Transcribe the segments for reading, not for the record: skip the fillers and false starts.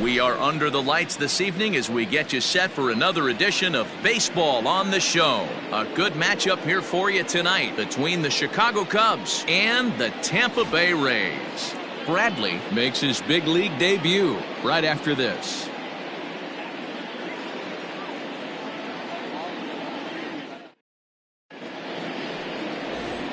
We are under the lights this evening as we get you set for another edition of Baseball on the Show. A good matchup here for you tonight between the Chicago Cubs and the Tampa Bay Rays. Bradley makes his big league debut right after this.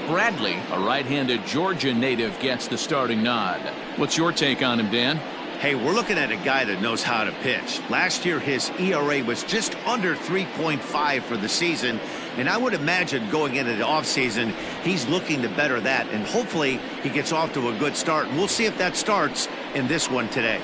Bradley, a right-handed Georgia native, gets the starting nod. What's your take on him, Dan? Hey, we're looking at a guy that knows how to pitch. Last year, his ERA was just under 3.5 for the season, and I would imagine going into the offseason, he's looking to better that, and hopefully he gets off to a good start. And we'll see if that starts in this one today.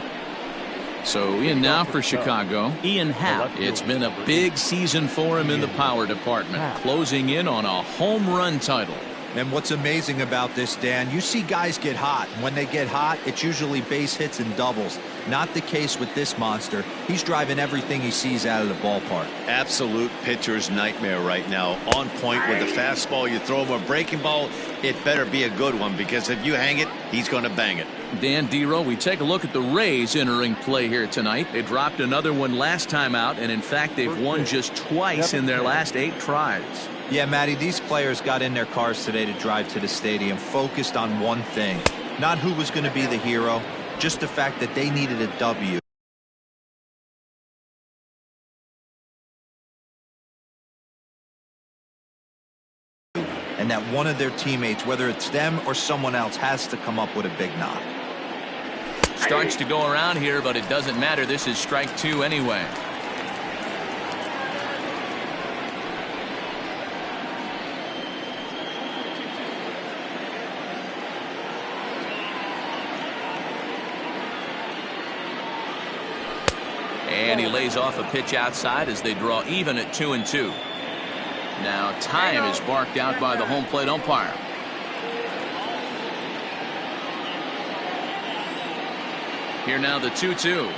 So in now for Chicago, Ian Happ. It's been a big season for him in the power department, closing in on a home run title. And what's amazing about this, Dan, you see guys get hot. When they get hot, it's usually base hits and doubles. Not the case with this monster. He's driving everything he sees out of the ballpark. Absolute pitcher's nightmare right now. On point with the fastball. You throw him a breaking ball, it better be a good one, because if you hang it, he's going to bang it. Dan Dero, we take a look at the Rays entering play here tonight. They dropped another one last time out, and in fact, they've won just twice in their last 8 tries. Yeah, Matty, these players got in their cars today to drive to the stadium, focused on one thing. Not who was going to be the hero, just the fact that they needed a W. And that one of their teammates, whether it's them or someone else, has to come up with a big knock. Starts to go around here, but it doesn't matter. This is strike 2 anyway. And he lays off a pitch outside as they draw even at 2-2. Now time is barked out by the home plate umpire. Here now the 2-2.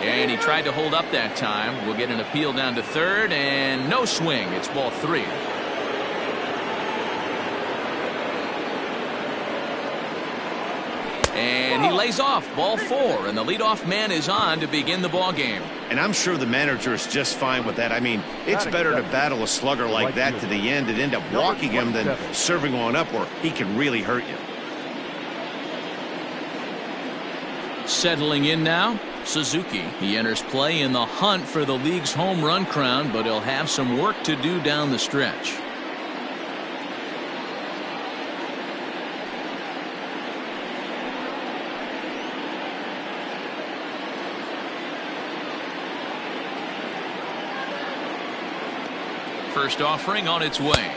And he tried to hold up that time. We'll get an appeal down to third, and no swing. It's ball 3. And he lays off ball 4, and the leadoff man is on to begin the ball game. And I'm sure the manager is just fine with that. I mean, it's better to battle a slugger like that to the end and end up walking him than serving one up where he can really hurt you. Settling in now, Suzuki. He enters play in the hunt for the league's home run crown, but he'll have some work to do down the stretch. First offering on its way.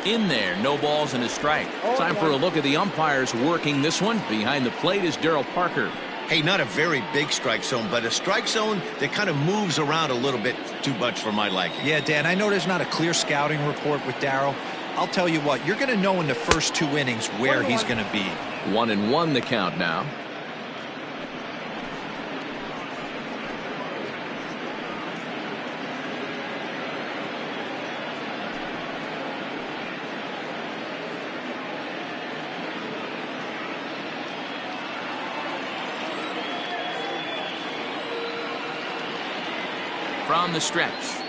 In there, no balls and a strike. Time for a look at the umpires working this one. Behind the plate is Darryl Parker. Hey, not a very big strike zone, but a strike zone that kind of moves around a little bit too much for my liking. Yeah, Dan, I know there's not a clear scouting report with Darryl. I'll tell you what, you're going to know in the first 2 innings where he's going to be. 1-1 the count now. From the stretch.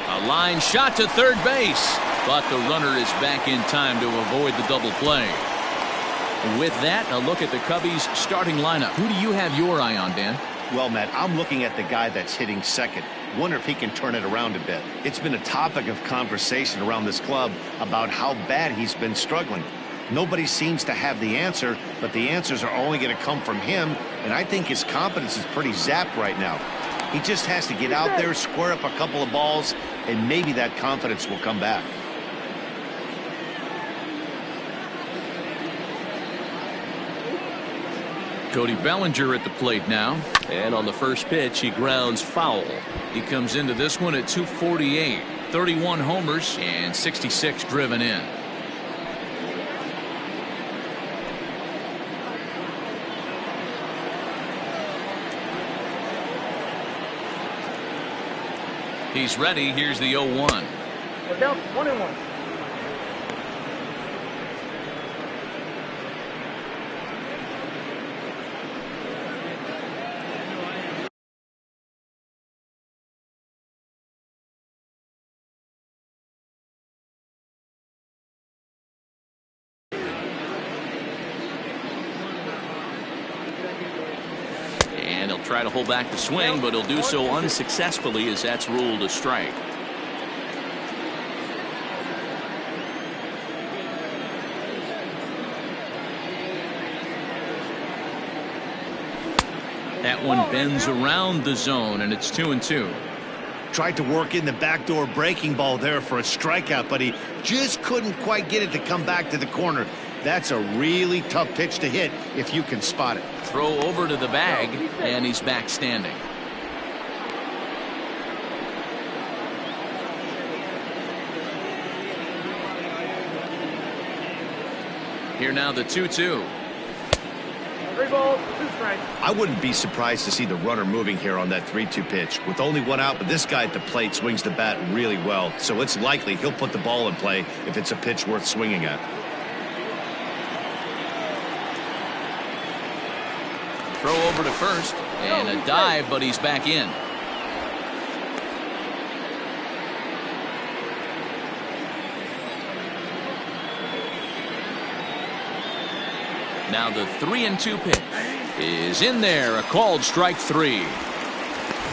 A line shot to third base, but the runner is back in time to avoid the double play. With that, a look at the Cubbies' starting lineup. Who do you have your eye on, Dan? Well, Matt, I'm looking at the guy that's hitting second. Wonder if he can turn it around a bit. It's been a topic of conversation around this club about how bad he's been struggling. Nobody seems to have the answer, but the answers are only going to come from him, and I think his confidence is pretty zapped right now. He just has to get out there, square up a couple of balls, and maybe that confidence will come back. Cody Bellinger at the plate now. And on the first pitch, he grounds foul. He comes into this one at 248. 31 homers and 66 driven in. He's ready. Here's the 0-1. We're down 1-1. try to hold back the swing, but he'll do so unsuccessfully as that's ruled a strike. That one bends around the zone, and it's 2-2. Tried to work in the backdoor breaking ball there for a strikeout, but he just couldn't quite get it to come back to the corner. That's a really tough pitch to hit if you can spot it. Throw over to the bag, and he's back standing. Here now the 2-2. 3 balls, 2 strikes. I wouldn't be surprised to see the runner moving here on that 3-2 pitch. With only 1 out, but this guy at the plate swings the bat really well, so it's likely he'll put the ball in play if it's a pitch worth swinging at. Throw over to first, and a dive, but he's back in. Now the 3-2 pitch is in there, a called strike 3.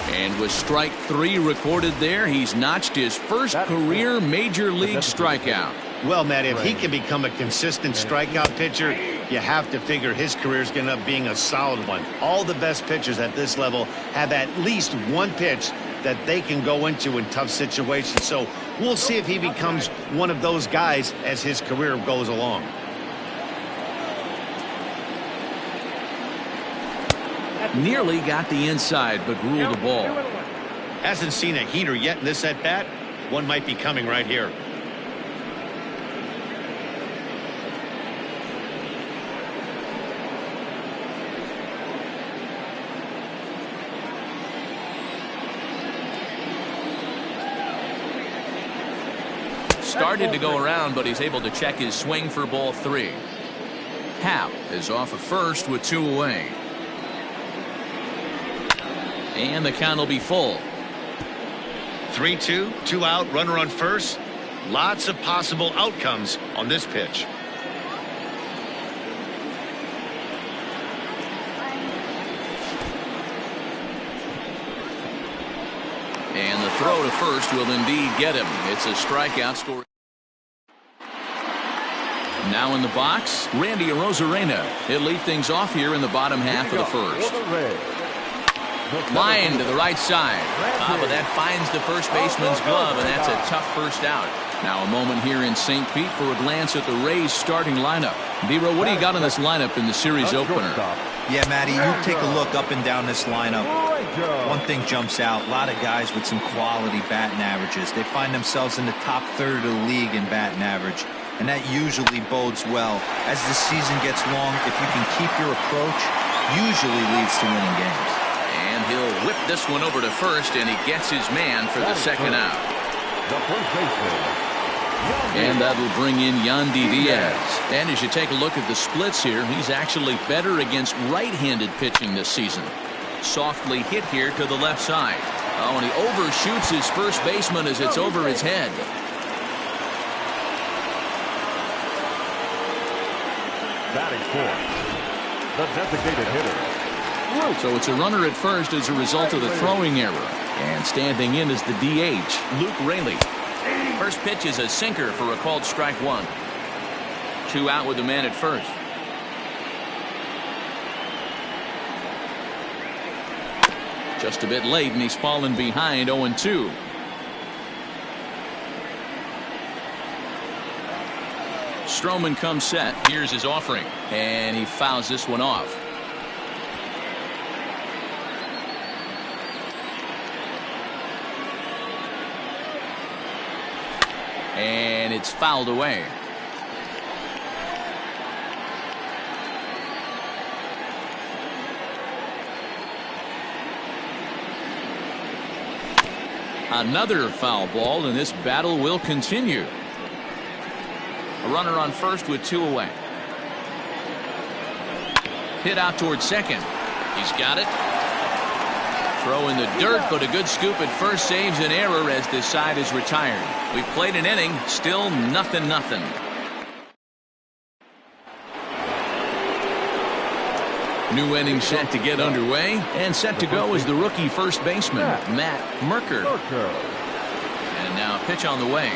And with strike 3 recorded there, he's notched his first career major league strikeout. Well, Matt, if he can become a consistent strikeout pitcher, you have to figure his career's going to end up being a solid one. All the best pitchers at this level have at least one pitch that they can go into in tough situations. So we'll see if he becomes one of those guys as his career goes along. Nearly got the inside, but ruled the ball. Hasn't seen a heater yet in this at-bat. One might be coming right here. Started to go around, but he's able to check his swing for ball 3. Happ is off at first with 2 away. And the count will be full. 3-2, 2 out, runner on first. Lots of possible outcomes on this pitch. And the throw to first will indeed get him. It's a strikeout score. Now in the box, Randy Arozarena. He'll lead things off here in the bottom half of the first. Line to the right side. But that finds the first baseman's glove, and that's a tough first out. Now a moment here in St. Pete for a glance at the Rays starting lineup. D-Row, what do you got on this lineup in the series opener? Yeah, Matty, you take a look up and down this lineup. One thing jumps out. A lot of guys with some quality batting averages. They find themselves in the top third of the league in batting average, and that usually bodes well. As the season gets long, if you can keep your approach, usually leads to winning games. And he'll whip this one over to first, and he gets his man for the second out. And that'll bring in Yandy Diaz. And as you take a look at the splits here, he's actually better against right-handed pitching this season. Softly hit here to the left side. Oh, and he overshoots his first baseman as it's over his head. Batting fourth, the designated hitter. So it's a runner at first as a result of the throwing error. And standing in is the DH, Luke Raley. First pitch is a sinker for a called strike 1. 2 out with the man at first. Just a bit late, and he's fallen behind 0-2. Stroman comes set. Here's his offering, and he fouls this one off. And it's fouled away. Another foul ball, and this battle will continue. A runner on first with 2 away. Hit out towards second. He's got it. Throw in the dirt, but a good scoop at first saves an error as this side is retired. We've played an inning, still 0-0. New inning set to get underway, and set to go is the rookie first baseman, Matt Merker. And now a pitch on the way.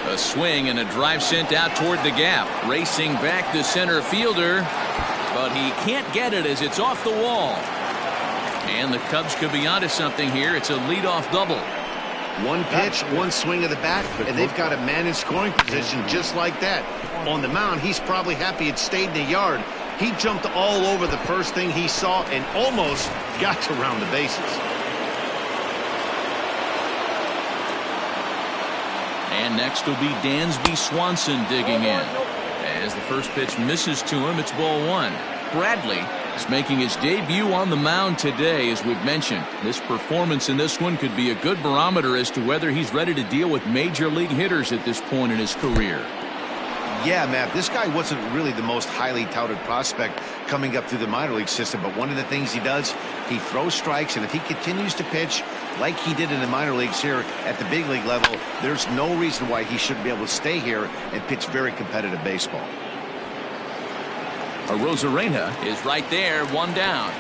A swing and a drive sent out toward the gap. Racing back the center fielder, but he can't get it as it's off the wall. And the Cubs could be onto something here. It's a leadoff double. One pitch, one swing of the bat, and they've got a man in scoring position just like that. On the mound, he's probably happy it stayed in the yard. He jumped all over the first thing he saw and almost got to round the bases. And next will be Dansby Swanson digging in. As the first pitch misses to him, it's ball one. Bradley is making his debut on the mound today, as we've mentioned. This performance in this one could be a good barometer as to whether he's ready to deal with major league hitters at this point in his career. Yeah, Matt, this guy wasn't really the most highly touted prospect coming up through the minor league system, but one of the things he does, he throws strikes, and if he continues to pitch like he did in the minor leagues here at the big league level, there's no reason why he shouldn't be able to stay here and pitch very competitive baseball. Arozarena is right there, one down.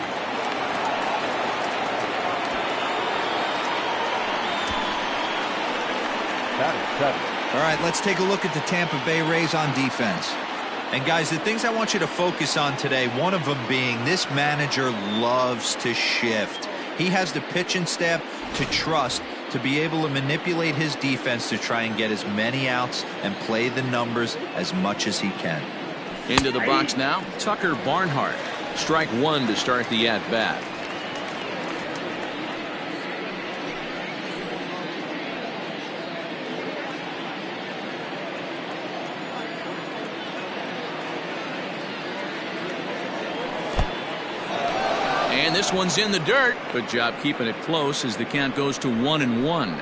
All right, let's take a look at the Tampa Bay Rays on defense. And guys, the things I want you to focus on today, one of them being this manager loves to shift. He has the pitching staff to trust to be able to manipulate his defense to try and get as many outs and play the numbers as much as he can. Into the box now, Tucker Barnhart. Strike one to start the at-bat. And this one's in the dirt. Good job keeping it close as the count goes to 1-1.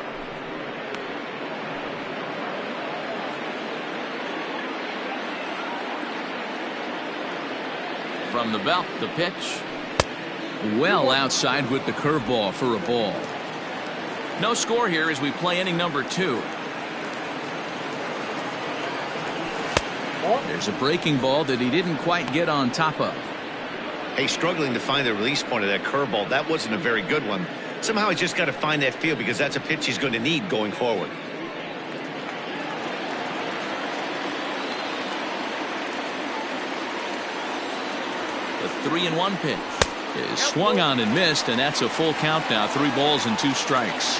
From the belt, the pitch. Well outside with the curveball for a ball. No score here as we play inning number 2. There's a breaking ball that he didn't quite get on top of. Hey, struggling to find the release point of that curveball. That wasn't a very good one. Somehow he's just got to find that feel because that's a pitch he's going to need going forward. The 3-1 pitch is swung on and missed, and that's a full count now. 3 balls and 2 strikes.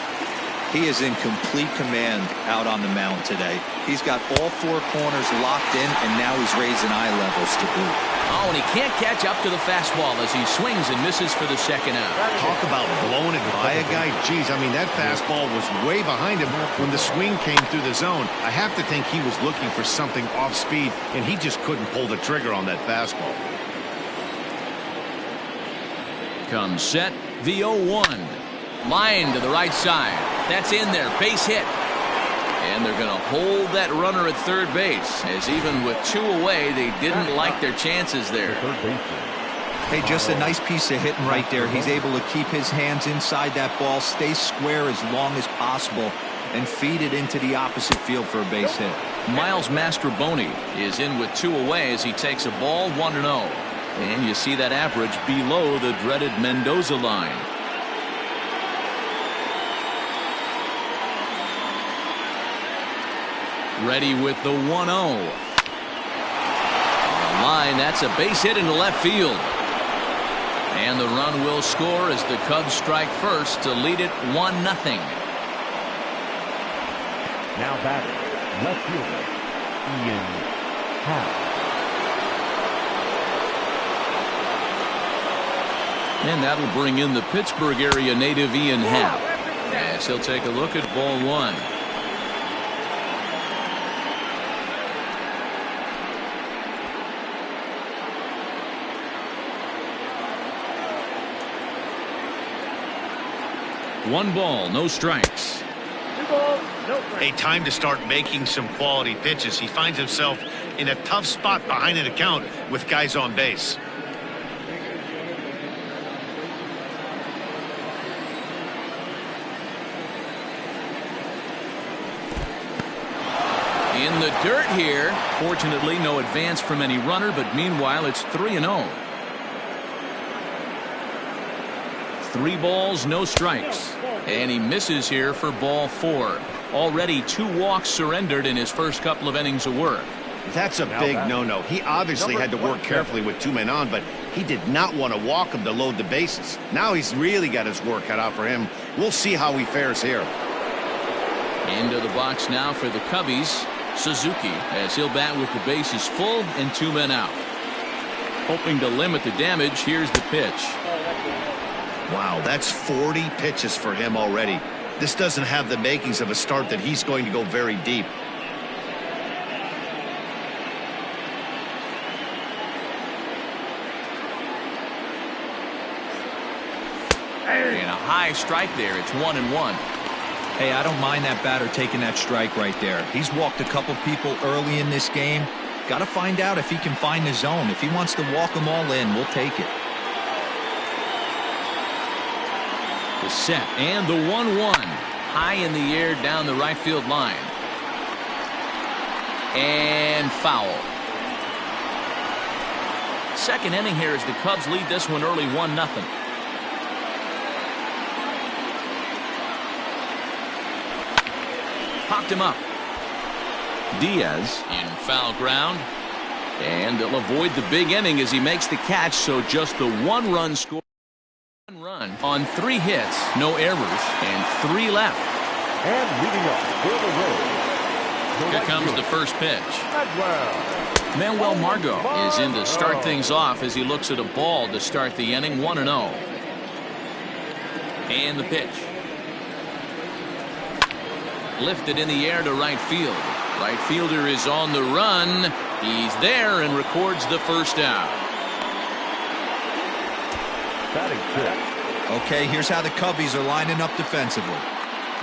He is in complete command out on the mound today. He's got all 4 corners locked in, and now he's raising eye levels to boot. Oh, and he can't catch up to the fastball as he swings and misses for the second out. Talk about blowing it by a guy. Geez, I mean, that fastball was way behind him when the swing came through the zone. I have to think he was looking for something off speed, and he just couldn't pull the trigger on that fastball. Comes set, the 0-1. Line to the right side. That's in there. Base hit. And they're going to hold that runner at third base, as even with 2 away, they didn't like their chances there. Hey, just a nice piece of hitting right there. He's able to keep his hands inside that ball, stay square as long as possible, and feed it into the opposite field for a base hit. Miles Mastrobuoni is in with 2 away as he takes a ball 1-0. And you see that average below the dreaded Mendoza line. Ready with the 1-0. On the line, that's a base hit into left field. And the run will score as the Cubs strike first to lead it 1-0. Now batting, left fielder, Ian Happ. And that'll bring in the Pittsburgh area native Ian Happ, as he'll take a look at ball 1. One ball, no strikes. 2 balls, no strikes. A time to start making some quality pitches. He finds himself in a tough spot behind an account with guys on base. In the dirt here. Fortunately, no advance from any runner, but meanwhile, it's 3-0. 3 balls, no strikes. And he misses here for ball 4. Already 2 walks surrendered in his first couple of innings of work. That's a big no-no. He obviously had to work carefully with 2 men on, but he did not want to walk him to load the bases. Now he's really got his work cut out for him. We'll see how he fares here. Into the box now for the Cubbies, Suzuki, as he'll bat with the bases full and 2 men out. Hoping to limit the damage, here's the pitch. Wow, that's 40 pitches for him already. This doesn't have the makings of a start that he's going to go very deep. And a high strike there. It's 1-1. Hey, I don't mind that batter taking that strike right there. He's walked a couple people early in this game. Got to find out if he can find the zone. If he wants to walk them all in, we'll take it. The set and the 1-1. High in the air down the right field line. And foul. Second inning here as the Cubs lead this one early 1-0. Popped him up. Diaz in foul ground. And they'll avoid the big inning as he makes the catch, so just the 1-run score. 1 run on 3 hits, no errors, and 3 left. And leading up for the Rays. Here comes the first pitch. Manuel Margot is in to start things off as he looks at a ball to start the inning. 1-0. And the pitch. Lifted in the air to right field. Right fielder is on the run. He's there and records the first out. Okay, here's how the Cubbies are lining up defensively.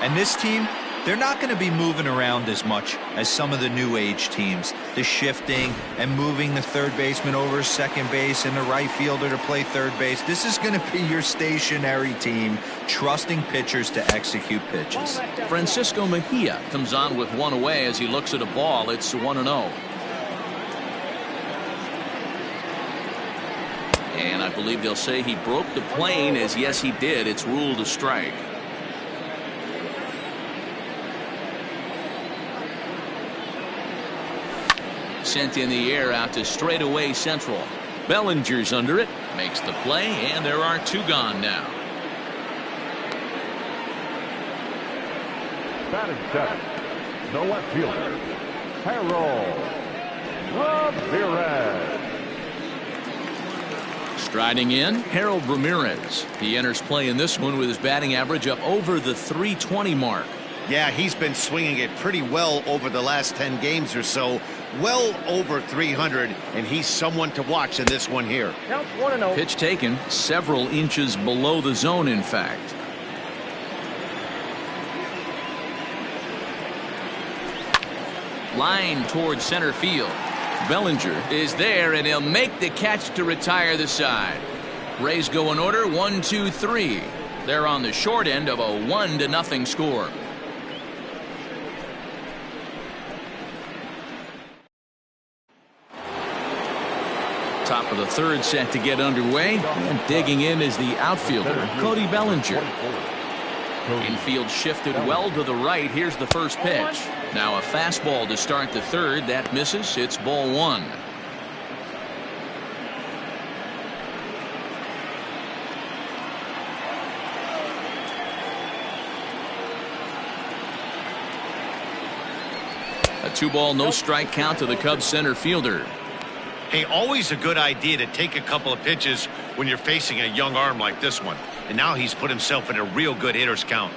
And this team, they're not going to be moving around as much as some of the new age teams. The shifting and moving the third baseman over second base and the right fielder to play third base. This is going to be your stationary team, trusting pitchers to execute pitches. Francisco Mejia comes on with 1 away as he looks at a ball. It's 1-0. And I believe they'll say he broke the plane, as yes he did. It's ruled a strike. Sent in the air out to straightaway central. Bellinger's under it, makes the play, and there are 2 gone now. Batting 7, the left fielder, Harold Ramirez. Striding in, Harold Ramirez. He enters play in this one with his batting average up over the .320 mark. Yeah, he's been swinging it pretty well over the last 10 games or so. Well over 300, and he's someone to watch in this one here. Counts 1-0. Pitch taken several inches below the zone, in fact. Line towards center field. Bellinger is there, and he'll make the catch to retire the side. Rays go in order 1, 2, 3. They're on the short end of a 1-0 score. Top of the third set to get underway, and digging in is the outfielder, Cody Bellinger. Infield shifted well to the right. Here's the first pitch. Now a fastball to start the third. That misses. It's ball 1. A 2-ball, no strike count to the Cubs center fielder. Hey, always a good idea to take a couple of pitches when you're facing a young arm like this one. And now he's put himself in a real good hitter's count.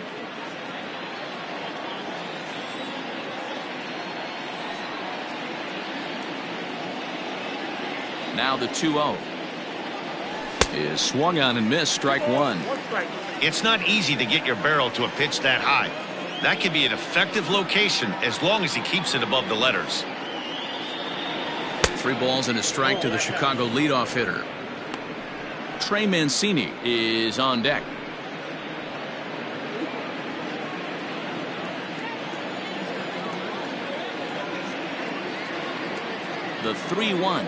Now the 2-0 is swung on and missed. Strike 1. It's not easy to get your barrel to a pitch that high. That can be an effective location as long as he keeps it above the letters. 3 balls and a strike to the Chicago leadoff hitter. Trey Mancini is on deck. The 3-1.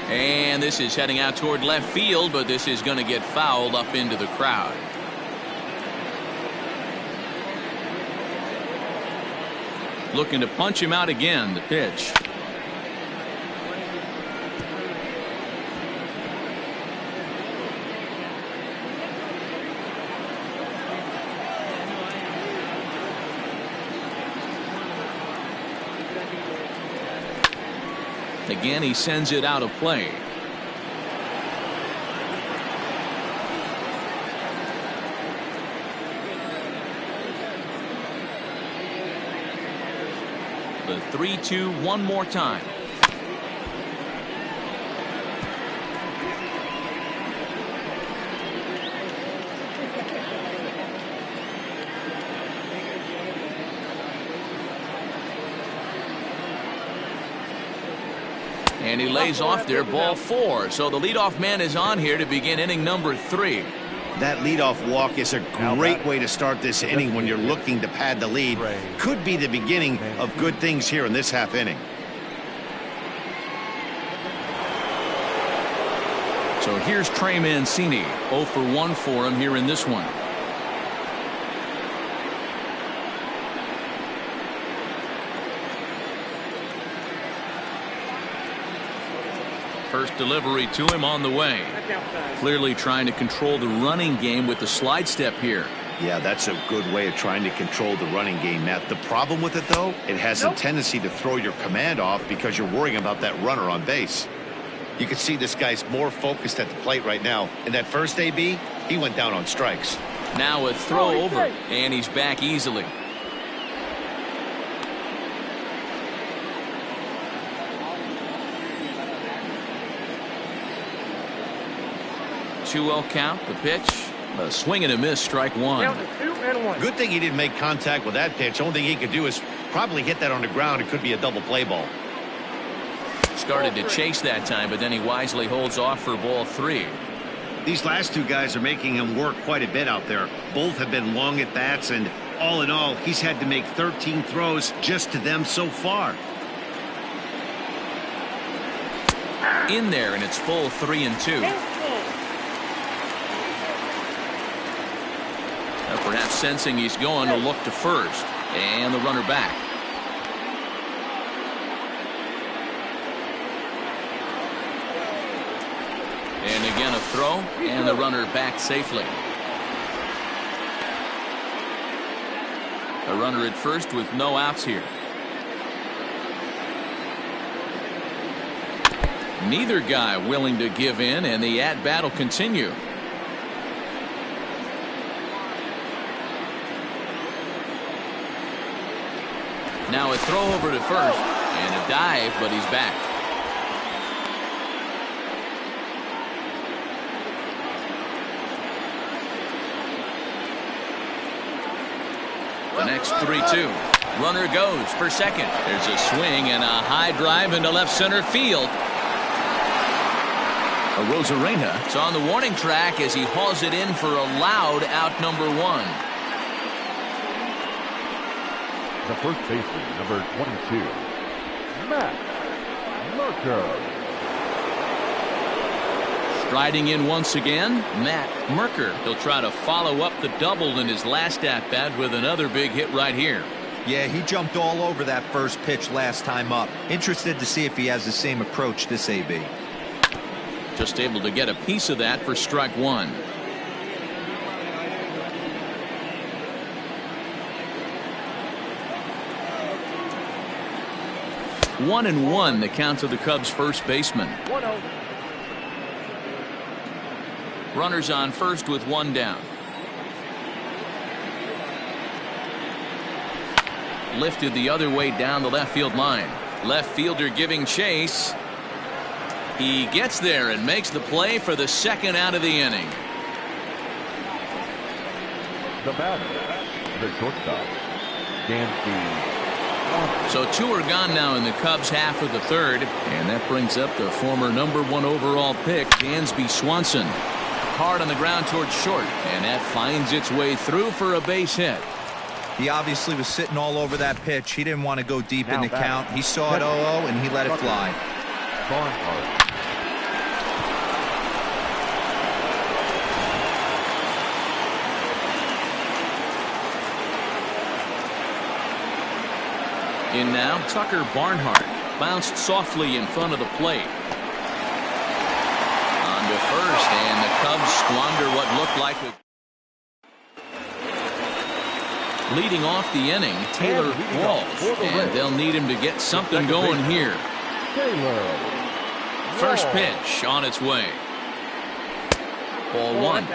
And this is heading out toward left field, but this is going to get fouled up into the crowd. Looking to punch him out again. The pitch. Again, he sends it out of play. The 3-2 one more time. And he lays off there, ball 4. So the leadoff man is on here to begin inning number 3. That leadoff walk is a great way to start this inning when you're looking to pad the lead. Could be the beginning of good things here in this half inning. So here's Trey Mancini. 0 for 1 for him here in this one. First delivery to him on the way. Clearly trying to control the running game with the slide step here. Yeah, that's a good way of trying to control the running game, Matt. The problem with it, though, it has a tendency to throw your command off because you're worrying about that runner on base. You can see this guy's more focused at the plate right now. In that first AB, he went down on strikes. Now a throw over, and he's back easily. Two-0 count. The pitch. A swing and a miss. Strike 1. Good thing he didn't make contact with that pitch. Only thing he could do is probably hit that on the ground. It could be a double play ball. Started to chase that time, but then he wisely holds off for ball 3. These last two guys are making him work quite a bit out there. Both have been long at bats, and all in all, he's had to make 13 throws just to them so far. In there, and it's full 3-2. Perhaps sensing he's going to look to first, and the runner back. And again a throw, and the runner back safely. A runner at first with no outs here. Neither guy willing to give in, and the at-bat will continue. Now a throw over to first, and a dive, but he's back. The next 3-2. Runner goes for second. There's a swing and a high drive into left center field. Arozarena is on the warning track as he hauls it in for a loud out number 1. The first baseman, number 22, Matt Merker. Striding in once again, Matt Merker. He'll try to follow up the double in his last at-bat with another big hit right here. Yeah, he jumped all over that first pitch last time up. Interested to see if he has the same approach this AB. Just able to get a piece of that for strike 1. 1-1 the count to the Cubs first baseman. 1-0. Runners on first with 1 down. Lifted the other way down the left field line. Left fielder giving chase. He gets there and makes the play for the second out of the inning. The batter, the shortstop, Dansby. So 2 are gone now in the Cubs half of the third, and that brings up the former number 1 overall pick, Dansby Swanson. Hard on the ground towards short, and that finds its way through for a base hit. He obviously was sitting all over that pitch. He didn't want to go deep in the count. He saw it 0-0 and he let it fly. In now, Tucker Barnhart. Bounced softly in front of the plate. On to first, and the Cubs squander what looked like a... Leading off the inning, Taylor Walsh, and they'll need him to get something going here. First pitch on its way. Ball one.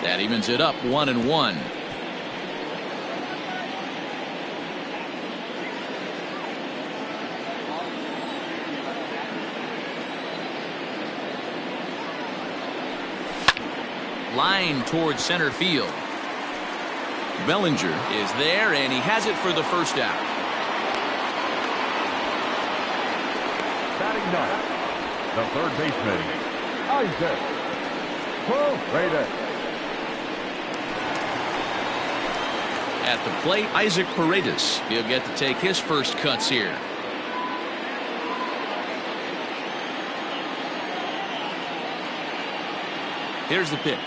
That evens it up 1-1. Line towards center field. Bellinger is there, and he has it for the first out. Batting ninth, the third baseman, Isaac Paredes. At the plate, Isaac Paredes. He'll get to take his first cuts here. Here's the pitch.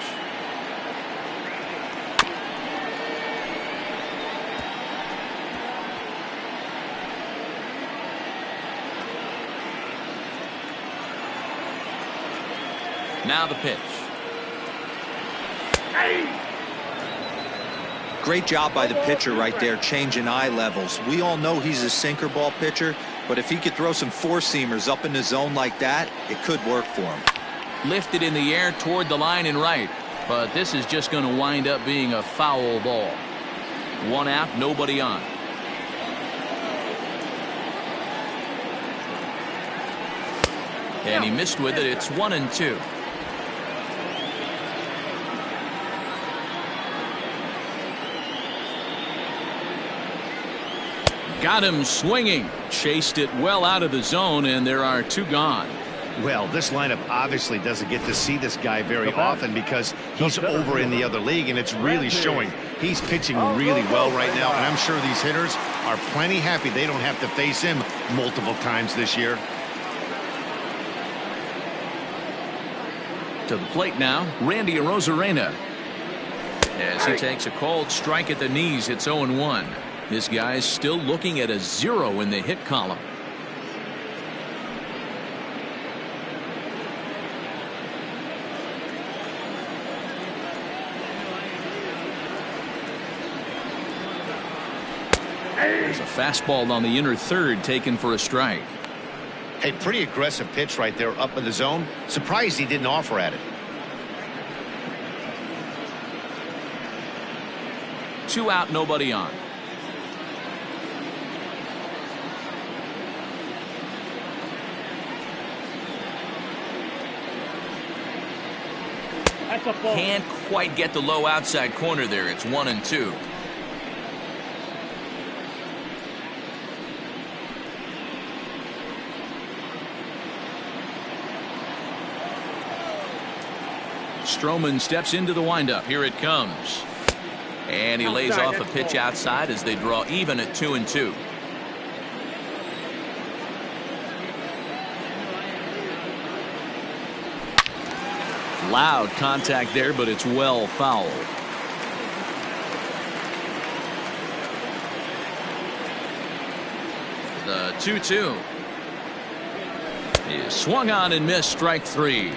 Now the pitch. Great job by the pitcher right there, changing eye levels. We all know he's a sinker ball pitcher, but if he could throw some four-seamers up in the zone like that, it could work for him. Lifted in the air toward the line and right, but this is just going to wind up being a foul ball. One out, nobody on. And he missed with it. It's 1-2. Got him swinging. Chased it well out of the zone, and there are two gone. Well, this lineup obviously doesn't get to see this guy very often because he's over in the other league, and it's really showing. He's pitching really well right now, and I'm sure these hitters are plenty happy they don't have to face him multiple times this year. To the plate now, Randy Arozarena. As he takes a cold strike at the knees, it's 0-1. This guy's still looking at a 0 in the hit column. There's a fastball on the inner third taken for a strike. Hey, pretty aggressive pitch right there up in the zone. Surprised he didn't offer at it. 2 out, nobody on. Can't quite get the low outside corner there. It's 1-2. Stroman steps into the windup. Here it comes. And he lays off a pitch outside as they draw even at 2-2. Loud contact there, but it's well fouled. The 2-2 is swung on and missed. Strike 3.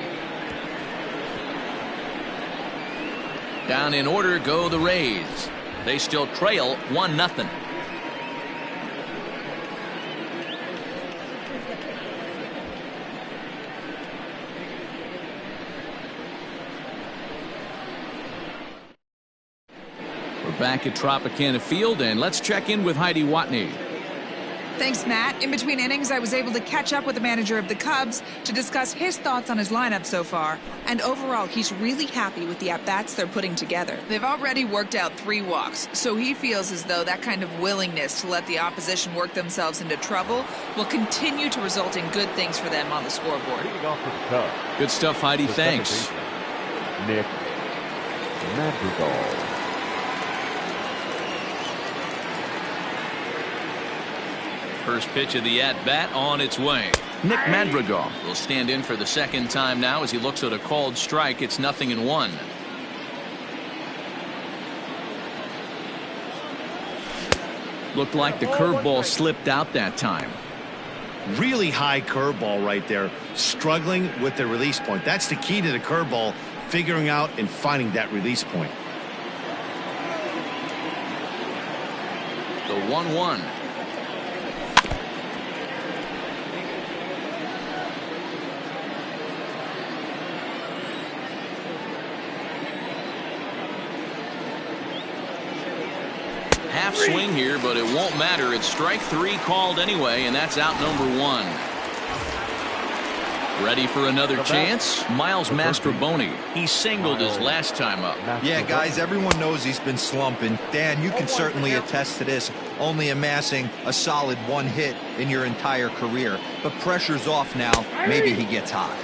Down in order go the Rays. They still trail 1-0. We're back at Tropicana Field, and let's check in with Heidi Watney. Thanks, Matt. In between innings, I was able to catch up with the manager of the Cubs to discuss his thoughts on his lineup so far. And overall, he's really happy with the at-bats they're putting together. They've already worked out 3 walks, so he feels as though that kind of willingness to let the opposition work themselves into trouble will continue to result in good things for them on the scoreboard. Good stuff, Heidi. Thanks. Nick Madrigal. First pitch of the at-bat on its way. Nick Madrigal will stand in for the second time now as he looks at a called strike. It's 0-1. Looked like the curveball slipped out that time. Really high curveball right there. Struggling with the release point. That's the key to the curveball, figuring out and finding that release point. The 1-1. Half swing here, but it won't matter. It's strike 3 called anyway, and that's out number 1. Ready for another chance? Miles Mastrobuoni. He singled his last time up. Yeah, guys, everyone knows he's been slumping. Dan, you can certainly attest to this, only amassing a solid 1 hit in your entire career. But pressure's off now. Maybe he gets hot.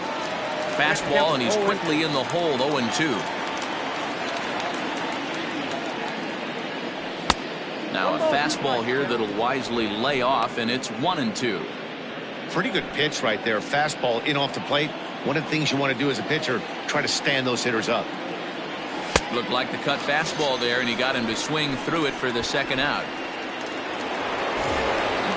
Fastball, and he's quickly in the hole, 0-2. Now a fastball here that'll wisely lay off, and it's 1-2. Pretty good pitch right there. Fastball in off the plate. One of the things you want to do as a pitcher, try to stand those hitters up. Looked like the cut fastball there, and he got him to swing through it for the second out.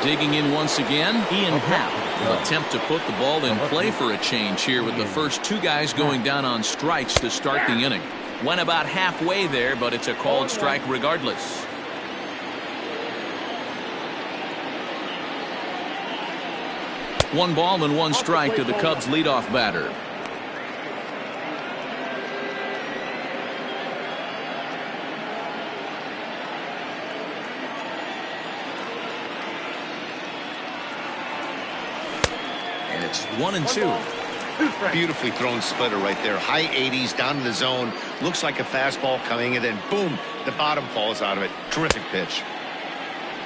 Digging in once again, Ian Happ will attempt to put the ball in play for a change here with the first 2 guys going down on strikes to start the inning. Went about halfway there, but it's a called strike regardless. 1 ball and 1 strike to the Cubs leadoff batter. And it's 1-2. Beautifully thrown splitter right there. High 80s down to the zone. Looks like a fastball coming, and then boom, the bottom falls out of it. Terrific pitch.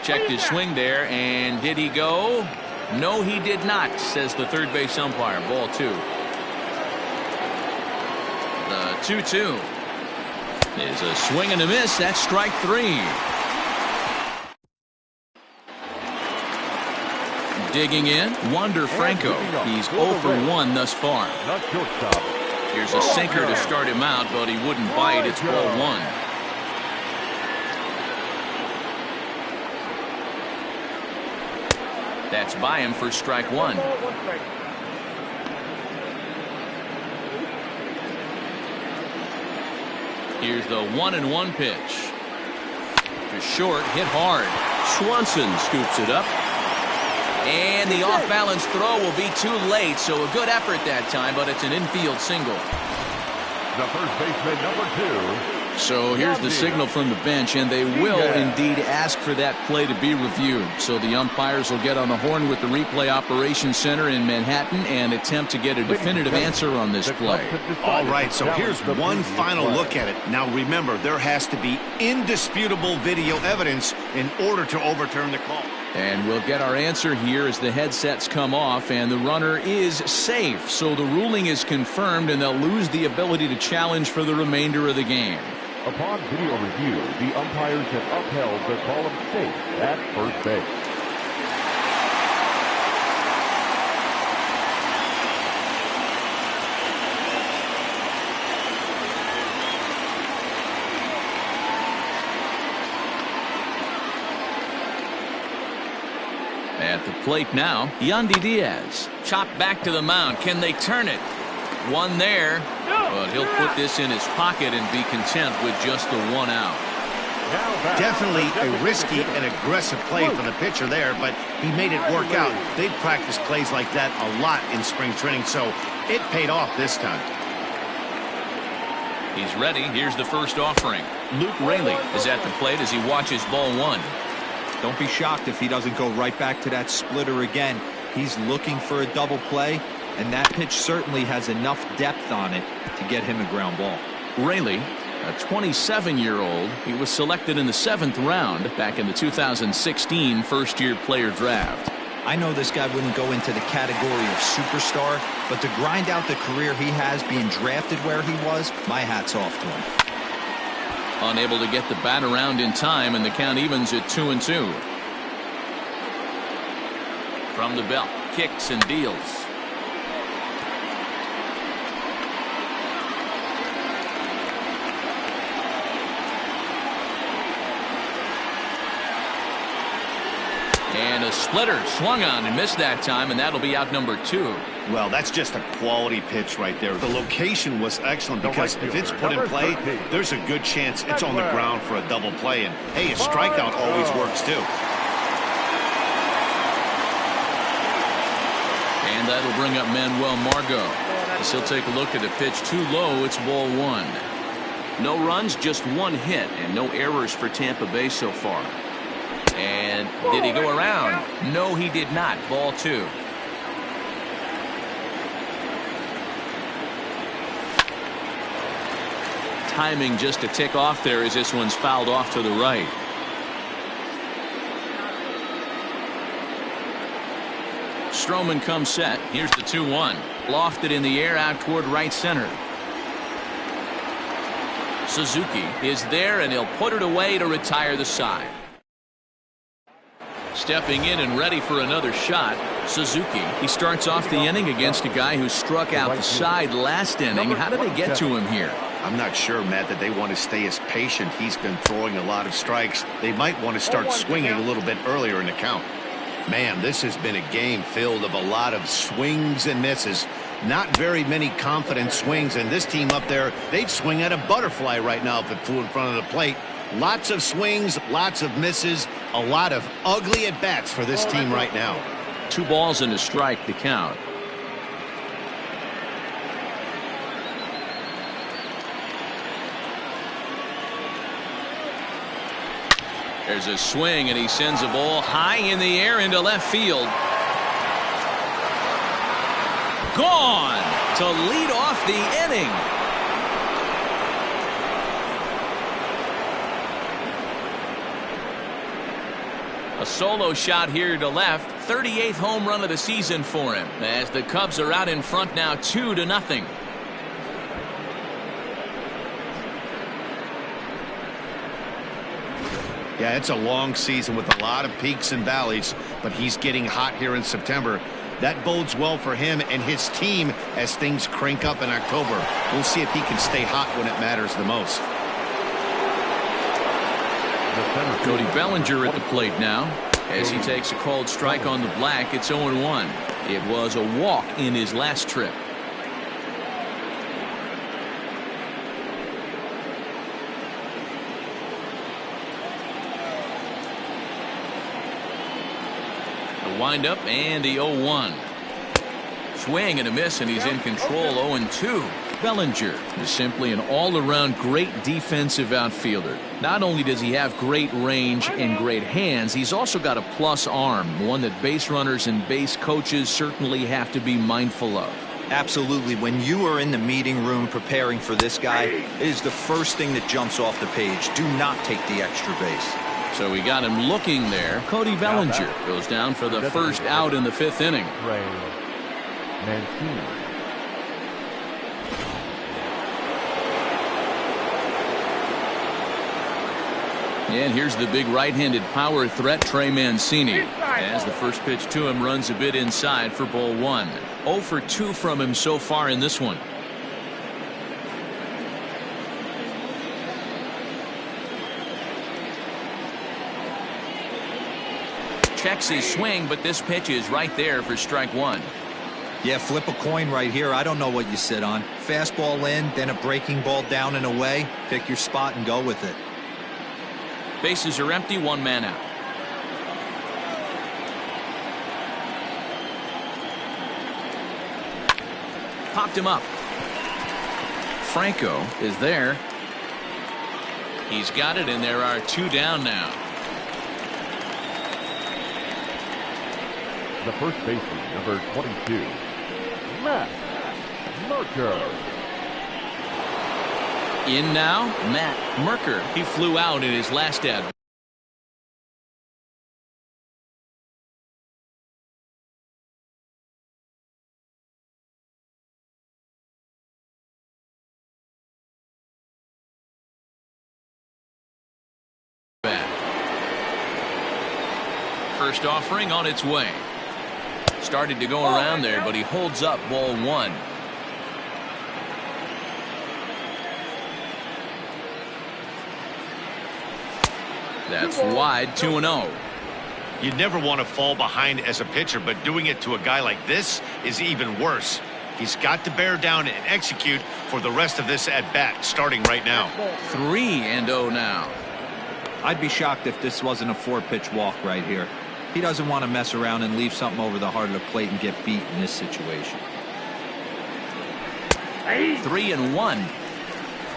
Checked his swing there, and did he go? No, he did not, says the third base umpire. Ball 2. The 2-2 is a swing and a miss. That's strike 3. Digging in, Wander Franco. He's 0 for 1 thus far. Here's a sinker to start him out, but he wouldn't bite. It's ball 1. That's by him for strike 1. Here's the 1-1 pitch. To short, hit hard. Swanson scoops it up. And the off-balance throw will be too late, so a good effort that time, but it's an infield single. The first baseman, number 2. So here's the signal from the bench, and they will indeed ask for that play to be reviewed. So the umpires will get on the horn with the replay operations center in Manhattan and attempt to get a definitive answer on this play. All right, so here's one final look at it. Now remember, there has to be indisputable video evidence in order to overturn the call. And we'll get our answer here as the headsets come off, and the runner is safe. So the ruling is confirmed, and they'll lose the ability to challenge for the remainder of the game. Upon video review, the umpires have upheld the call of safe at first base. At the plate now, Yandy Diaz. Chopped back to the mound. Can they turn it? One there, but he'll put this in his pocket and be content with just the 1 out. Definitely a risky and aggressive play from the pitcher there, but he made it work out. They've practiced plays like that a lot in spring training, so it paid off this time. He's ready. Here's the first offering. Luke Raley is at the plate as he watches ball 1. Don't be shocked if he doesn't go right back to that splitter again. He's looking for a double play, and that pitch certainly has enough depth on it to get him a ground ball. Raley, a 27-year-old, he was selected in the 7th round back in the 2016 first-year player draft. I know this guy wouldn't go into the category of superstar, but to grind out the career he has being drafted where he was, my hat's off to him. Unable to get the bat around in time, and the count evens at 2-2. From the belt, kicks and deals. And a splitter swung on and missed that time, and that'll be out number 2. Well, that's just a quality pitch right there. The location was excellent because if it's put in play, there's a good chance it's on the ground for a double play. And, hey, a strikeout always works, too. And that'll bring up Manuel Margot. As he'll take a look at the pitch too low. It's ball 1. No runs, just 1 hit, and no errors for Tampa Bay so far. And did he go around? No, he did not. Ball 2. Timing just a tick off there as this one's fouled off to the right. Stroman comes set. Here's the 2-1. Lofted in the air out toward right center. Suzuki is there, and he'll put it away to retire the side. Stepping in and ready for another shot, Suzuki. He starts off the inning against a guy who struck out the side last inning. How did they get to him here? I'm not sure, Matt, that they want to stay as patient. He's been throwing a lot of strikes. They might want to start swinging a little bit earlier in the count. Man, this has been a game filled of a lot of swings and misses. Not very many confident swings, and this team up there, they'd swing at a butterfly right now if it flew in front of the plate. Lots of swings, lots of misses, a lot of ugly at-bats for this team right now. 2 balls and a strike to count. There's a swing, and he sends a ball high in the air into left field. Gone to lead off the inning. A solo shot here to left. 38th home run of the season for him, as the Cubs are out in front now 2-0. Yeah, it's a long season with a lot of peaks and valleys, but he's getting hot here in September. That bodes well for him and his team as things crank up in October. We'll see if he can stay hot when it matters the most. Cody Bellinger at the plate now as he takes a called strike on the black. It's 0-1. It was a walk in his last trip. The windup and the 0-1. Swing and a miss, and he's in control. 0-2. Bellinger is simply an all-around great defensive outfielder. Not only does he have great range and great hands, he's also got a plus arm, one that base runners and base coaches certainly have to be mindful of. Absolutely. When you are in the meeting room preparing for this guy, it is the first thing that jumps off the page. Do not take the extra base. So we got him looking there. Cody Bellinger goes down for the first out in the 5th inning. And here's the big right-handed power threat, Trey Mancini, as the first pitch to him runs a bit inside for ball 1. 0 for 2 from him so far in this one. Checks his swing, but this pitch is right there for strike 1. Yeah, flip a coin right here. I don't know what you sit on. Fastball in, then a breaking ball down and away. Pick your spot and go with it. Bases are empty, 1 man out. Popped him up. Franco is there. He's got it, and there are 2 down now. The first baseman, number 22, Matt Merker. In now, Matt Merker. He flew out in his last at bat. First offering on its way. Started to go around there, but he holds up ball one. That's wide, 2-0. You never want to fall behind as a pitcher, but doing it to a guy like this is even worse. He's got to bear down and execute for the rest of this at-bat, starting right now. 3-0 now. I'd be shocked if this wasn't a 4-pitch walk right here. He doesn't want to mess around and leave something over the heart of the plate and get beat in this situation. 3-1.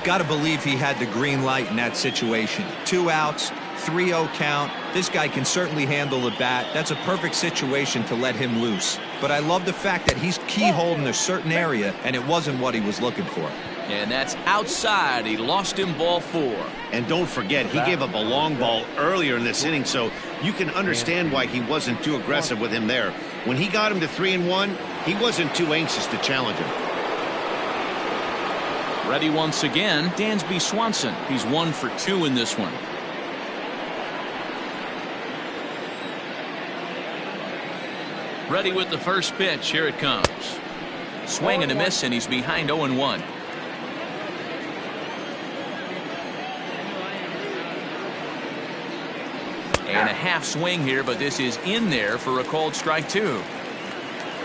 Got to believe he had the green light in that situation. 2 outs, 3-0 count. This guy can certainly handle the bat. That's a perfect situation to let him loose. But I love the fact that he's keyholed in a certain area, and it wasn't what he was looking for. And that's outside. He lost him ball 4. And don't forget, he gave up a long ball earlier in this inning, so you can understand why he wasn't too aggressive with him there. When he got him to 3-1, he wasn't too anxious to challenge him. Ready once again, Dansby Swanson. He's 1 for 2 in this one. Ready with the first pitch. Here it comes. Swing and a miss, and he's behind 0-1. And a half swing here, but this is in there for a called strike 2.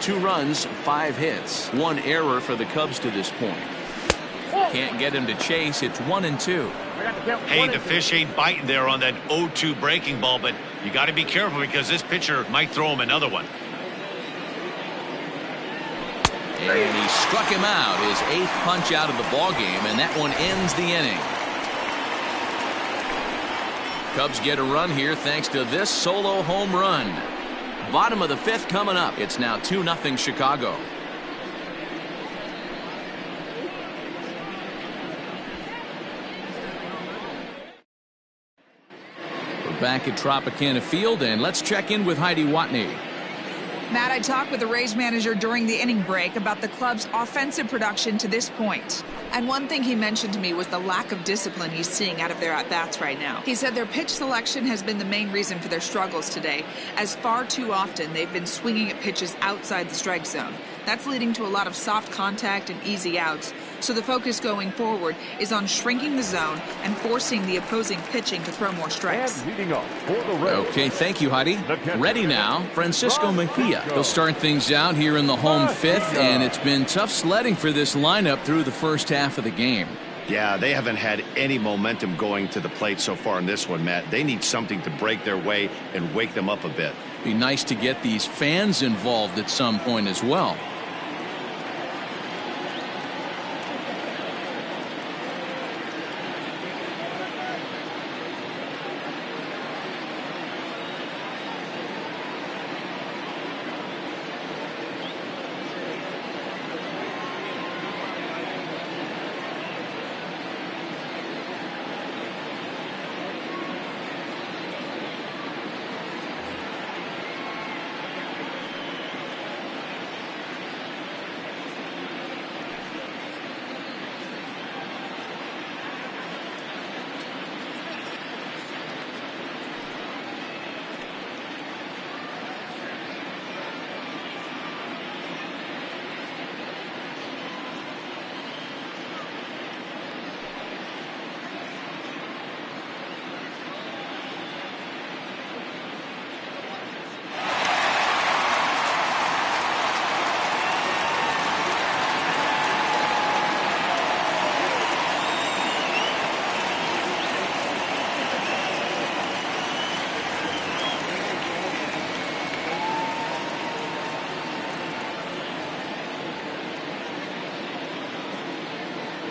2 runs, 5 hits. 1 error for the Cubs to this point. Can't get him to chase. It's 1-2. Hey, the fish ain't biting there on that 0-2 breaking ball, but you got to be careful because this pitcher might throw him another one. And he struck him out, his 8th punch out of the ball game, and that one ends the inning. Cubs get a run here thanks to this solo home run. Bottom of the 5th coming up. It's now 2-0 Chicago. We're back at Tropicana Field, and let's check in with Heidi Watney. Matt, I talked with the Rays manager during the inning break about the club's offensive production to this point. And one thing he mentioned to me was the lack of discipline he's seeing out of their at-bats right now. He said their pitch selection has been the main reason for their struggles today, as far too often they've been swinging at pitches outside the strike zone. That's leading to a lot of soft contact and easy outs. So the focus going forward is on shrinking the zone and forcing the opposing pitching to throw more strikes. Okay, thank you, Heidi. Ready now, Francisco Mejia. He'll start things out here in the home 5th, and it's been tough sledding for this lineup through the first half of the game. Yeah, they haven't had any momentum going to the plate so far in this one, Matt. They need something to break their way and wake them up a bit. Be nice to get these fans involved at some point as well.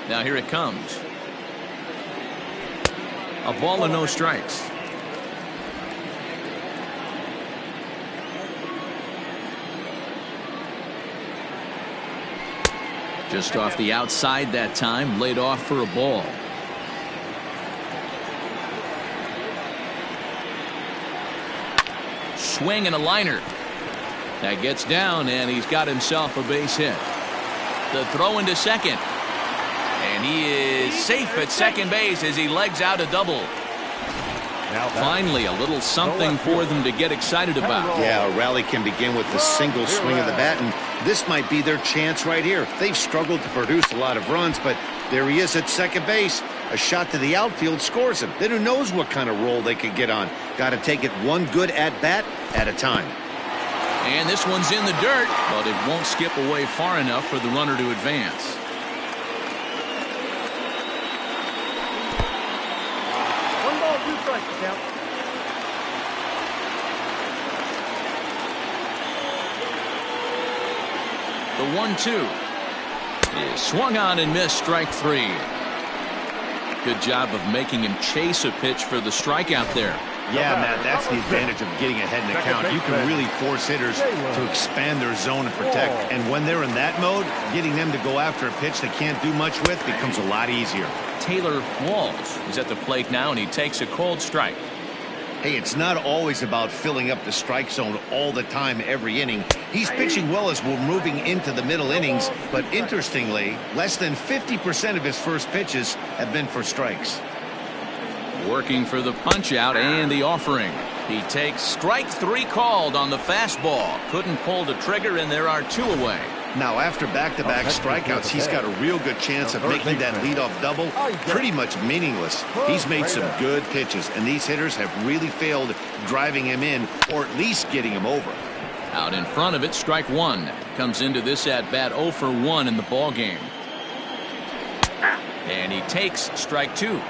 Now here it comes. A ball and no strikes. Just off the outside that time, laid off for a ball. Swing and a liner. That gets down, and he's got himself a base hit. The throw into second. And he is safe at second base as he legs out a double. Finally, a little something for them to get excited about. Yeah, a rally can begin with a single swing of the bat, and this might be their chance right here. They've struggled to produce a lot of runs, but there he is at second base. A shot to the outfield scores him. Then who knows what kind of roll they could get on. Got to take it one good at-bat at a time. And this one's in the dirt, but it won't skip away far enough for the runner to advance. The 1-2 is swung on and missed, strike three. Good job of making him chase a pitch for the strikeout there. Yeah, Matt, that's the advantage of getting ahead in the count. You can really force hitters to expand their zone and protect. And when they're in that mode, getting them to go after a pitch they can't do much with becomes a lot easier. Taylor Walls is at the plate now, and he takes a cold strike. Hey, it's not always about filling up the strike zone all the time every inning. He's pitching well as we're moving into the middle innings, but interestingly, less than 50% of his first pitches have been for strikes. Working for the punch out and the offering. He takes strike three called on the fastball. Couldn't pull the trigger, and there are two away. Now, after back-to-back strikeouts, he's got a real good chance of making that leadoff double pretty much meaningless. He's made some good pitches, and these hitters have really failed driving him in or at least getting him over. Out in front of it, strike one. Comes into this at-bat 0 for 1 in the ball game. And he takes strike two.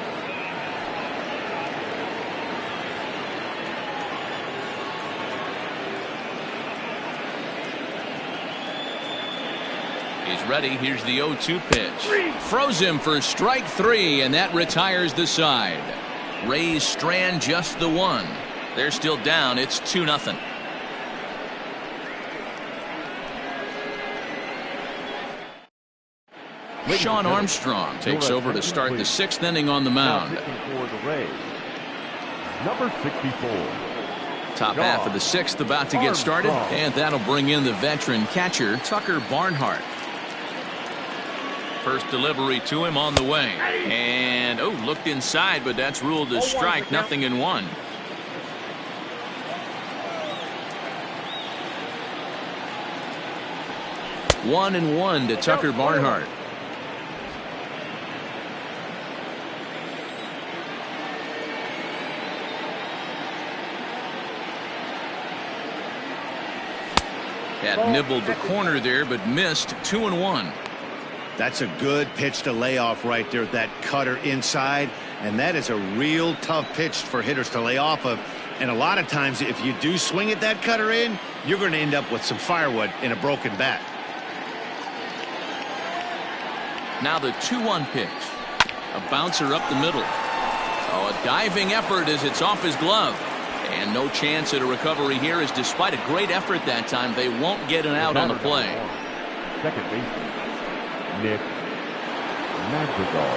He's ready. Here's the 0-2 pitch. Froze him for strike three, and that retires the side. Rays strand just the one. They're still down. It's 2-0. Sean Armstrong takes over to start the sixth inning on the mound. Number 64. Top half of the sixth about to get started, and that'll bring in the veteran catcher Tucker Barnhart. First delivery to him on the way, and looked inside, but that's ruled as strike. 0-1. One and one to Tucker Barnhart. Had nibbled the corner there, but missed. 2-1. That's a good pitch to lay off right there, that cutter inside, and that is a real tough pitch for hitters to lay off of. And a lot of times, if you do swing at that cutter in, you're going to end up with some firewood in a broken bat. Now the 2-1 pitch. A bouncer up the middle. A diving effort as it's off his glove. And no chance at a recovery here, as despite a great effort that time, they won't get an out on the play. Second baseman, Nick Madrigal.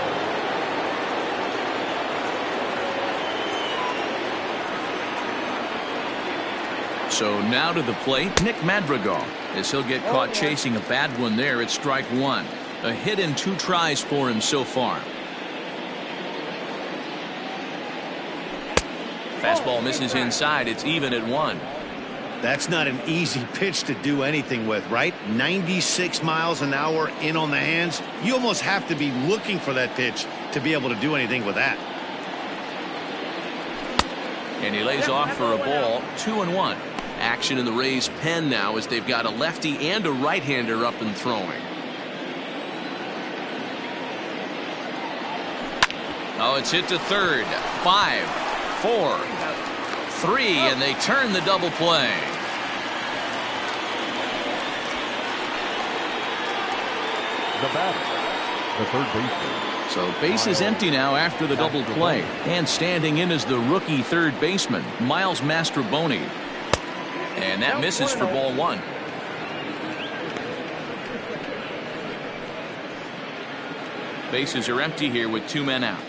So now to the plate, Nick Madrigal, as he'll get caught chasing a bad one there at strike one. A hit in 2 tries for him so far. Fastball misses inside. It's even at 1. That's not an easy pitch to do anything with, right? 96 miles an hour in on the hands. You almost have to be looking for that pitch to be able to do anything with that. And he lays off for a ball. 2-1. Action in the Rays' pen now, as they've got a lefty and a right-hander up and throwing. It's hit to third. 5, 4, 3, and they turn the double play. The batter, the third baseman. So base is empty now after the double play. And standing in is the rookie third baseman, Miles Mastrobuoni. And that misses for ball 1. Bases are empty here with 2 men out.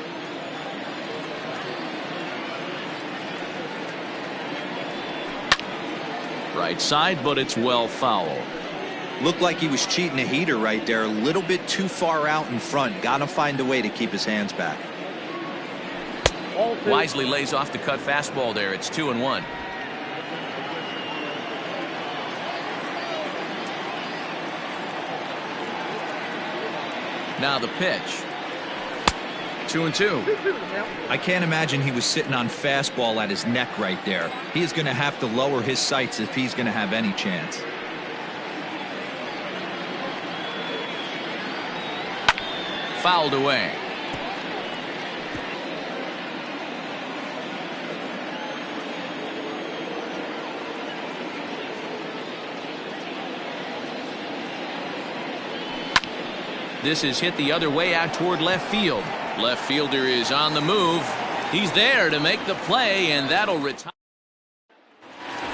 Right side, but it's well foul. Looked like he was cheating a heater right there. A little bit too far out in front. Got to find a way to keep his hands back. Ball two. Wisely lays off the cut fastball there. It's 2-1. Now the pitch. 2-2. I can't imagine he was sitting on fastball at his neck right there. He is going to have to lower his sights if he's going to have any chance. Fouled away. This is hit the other way out toward left field. Left fielder is on the move. He's there to make the play, and that'll retire.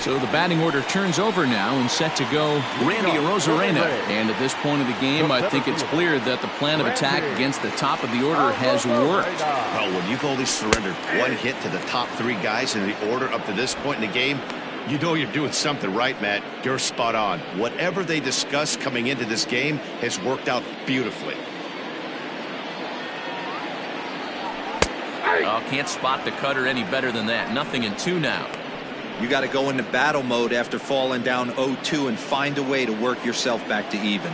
So the batting order turns over now and set to go Randy Arozarena. And at this point of the game, I think it's clear that the plan of attack against the top of the order has worked. Well, when you've only surrendered one hit to the top three guys in the order up to this point in the game, you know you're doing something right, Matt. You're spot on. Whatever they discussed coming into this game has worked out beautifully. Oh, can't spot the cutter any better than that. 0-2 now. You got to go into battle mode after falling down 0-2 and find a way to work yourself back to even.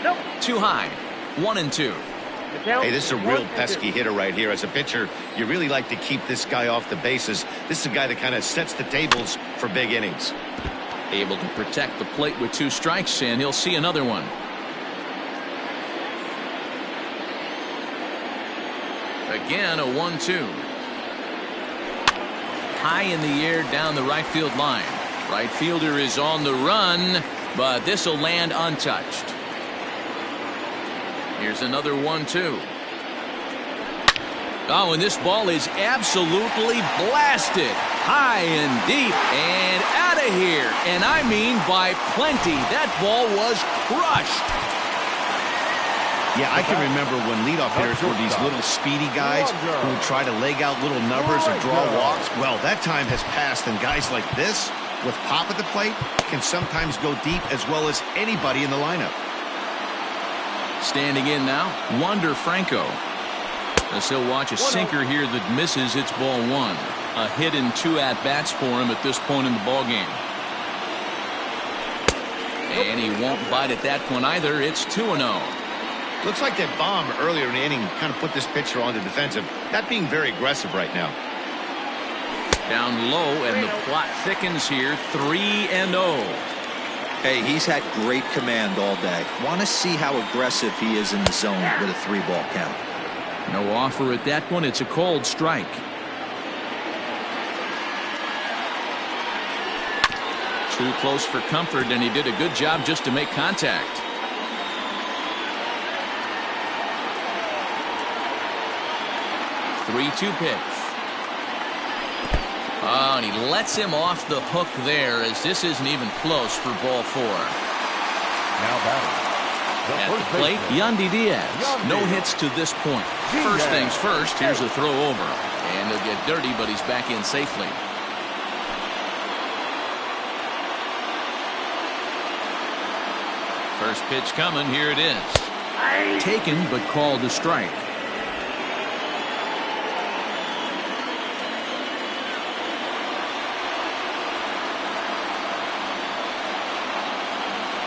Nope. Too high. 1-2. Hey, this is a real pesky hitter right here. As a pitcher, you really like to keep this guy off the bases. This is a guy that kind of sets the tables for big innings. Able to protect the plate with 2 strikes, and he'll see another one. Again, a 1-2. High in the air down the right field line. Right fielder is on the run, but this will land untouched. Here's another 1-2. Oh, and this ball is absolutely blasted. High and deep and out of here. And I mean by plenty. That ball was crushed. Yeah, I can remember when leadoff hitters were these little speedy guys who would try to leg out little numbers or draw walks. Well, that time has passed, and guys like this, with pop at the plate, can sometimes go deep as well as anybody in the lineup. Standing in now, Wander Franco. As he'll watch a sinker here that misses. It's ball 1. A hit in 2 at-bats for him at this point in the ballgame. And he won't bite at that one either. It's 2-0. Looks like that bomb earlier in the inning kind of put this pitcher on the defensive. Not being very aggressive right now. Down low, and the plot thickens here. 3-0. Hey, he's had great command all day. Want to see how aggressive he is in the zone with a 3-ball count. No offer at that one. It's a cold strike. Too close for comfort, and he did a good job just to make contact. Three-two pitch. Oh, and he lets him off the hook there, as this isn't even close for ball 4. Now batting. At the plate, Yandy Diaz. No hits to this point. First things first, here's a throw over. And he'll get dirty, but he's back in safely. First pitch coming, here it is. Taken, but called a strike.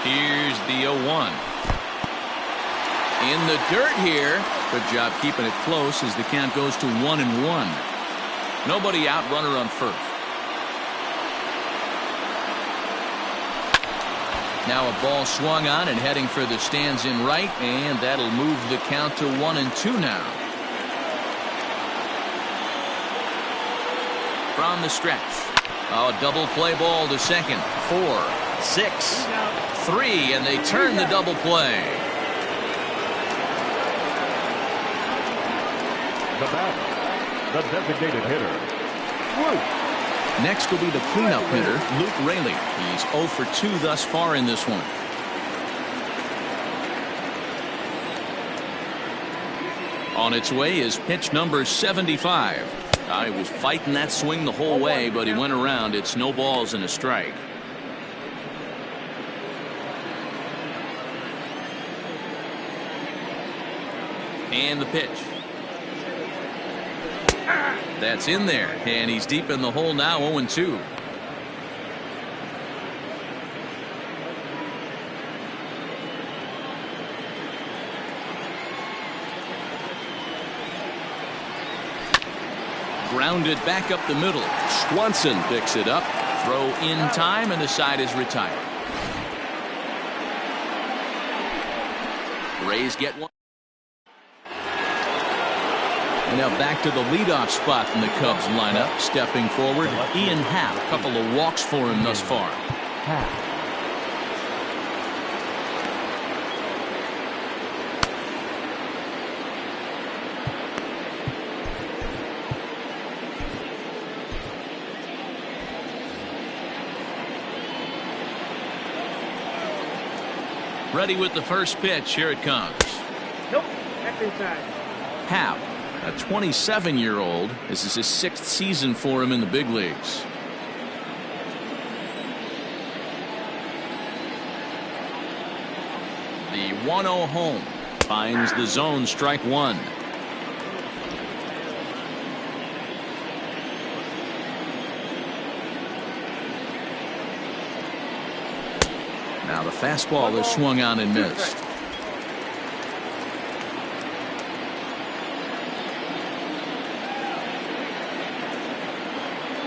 Here's the 0-1. In the dirt here. Good job keeping it close as the count goes to 1-1. Nobody out, runner on first. Now a ball swung on and heading for the stands in right, and that'll move the count to 1-2 now. From the stretch. Oh, double play ball to second. 4, 6, 3, and they turn the double play. The batter, the designated hitter, Luke. Next will be the cleanup hitter, Luke Raley. He's 0 for 2 thus far in this one. On its way is pitch number 75. He was fighting that swing the whole way, but he went around. It's no balls and a strike. And the pitch. That's in there, and he's deep in the hole now, 0-2. Grounded back up the middle. Swanson picks it up. Throw in time, and the side is retired. Rays get one. And now back to the leadoff spot in the Cubs lineup. Stepping forward, Ian Happ. A couple of walks for him thus far. Ready with the first pitch. Here it comes. Nope. Back inside. Happ, a 27-year-old. This is his 6th season for him in the big leagues. The 1-0 home. Finds the zone, strike one. Now the fastball is swung on and missed.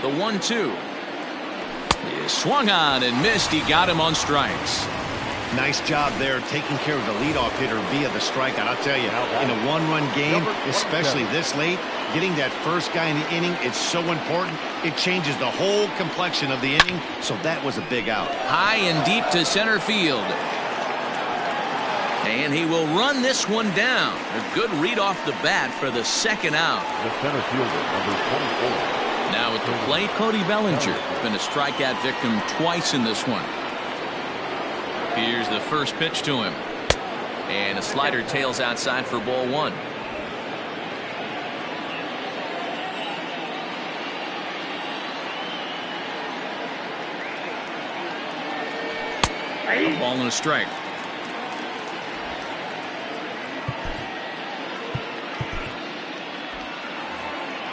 The 1-2 is swung on and missed. He got him on strikes. Nice job there taking care of the leadoff hitter via the strikeout. I'll tell you, in a one-run game, especially this late, getting that first guy in the inning, it's so important. It changes the whole complexion of the inning, so that was a big out. High and deep to center field. And he will run this one down. A good read off the bat for the second out. The center fielder, number 24. Now at the plate, Cody Bellinger. Been a strikeout victim twice in this one. Here's the first pitch to him. And a slider tails outside for ball one. A ball and a strike.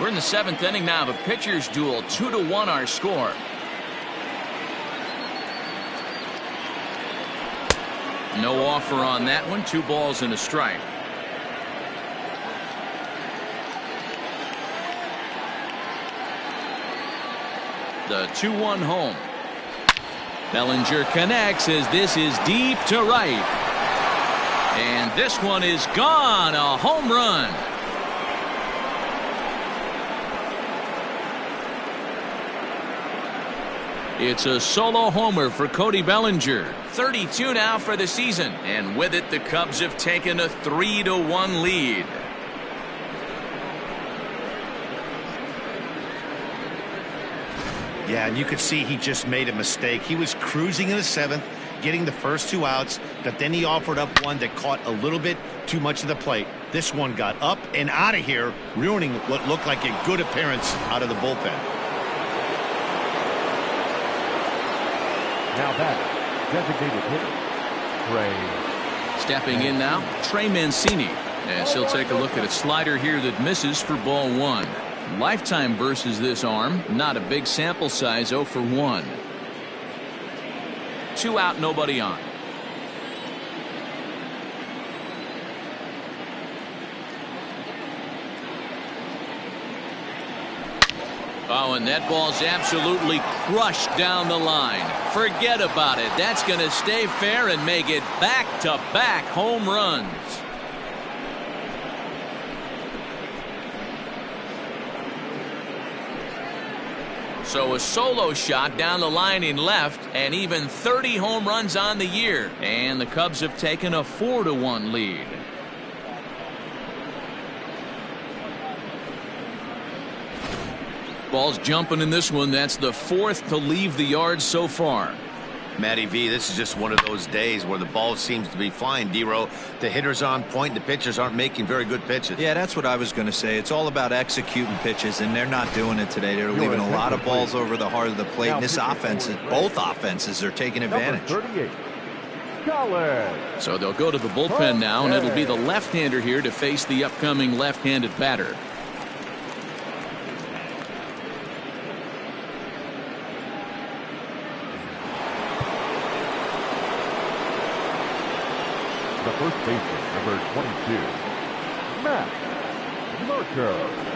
We're in the 7th inning now of a pitcher's duel. 2-1 our score. No offer on that one. 2 balls and a strike. The 2-1 home. Bellinger connects as this is deep to right. And this one is gone. A home run. It's a solo homer for Cody Bellinger. 32 now for the season. And with it, the Cubs have taken a 3-1 lead. Yeah, and you could see he just made a mistake. He was cruising in the 7th, getting the first 2 outs, but then he offered up one that caught a little bit too much of the plate. This one got up and out of here, ruining what looked like a good appearance out of the bullpen. Now back, designated hitter, Trey. Stepping in now, Trey Mancini. As he'll take a look at a slider here that misses for ball one. Lifetime versus this arm. Not a big sample size, 0 for 1. 2 out, nobody on. Oh, and that ball's absolutely crushed down the line. Forget about it. That's going to stay fair and make it back-to-back home runs. So a solo shot down the line in left, and even 30 home runs on the year. And the Cubs have taken a 4-1 lead. Ball's jumping in this one. That's the 4th to leave the yard so far. Matty V, this is just one of those days where the ball seems to be flying, D-Row. The hitter's on point. The pitchers aren't making very good pitches. Yeah, that's what I was going to say. It's all about executing pitches, and they're not doing it today. They're leaving a lot of balls over the heart of the plate, and this offense, both offenses are taking advantage. Number 38. Collins. So they'll go to the bullpen now, and it'll be the left-hander here to face the upcoming left-handed batter. The first baseman, number 22, Matt Marco.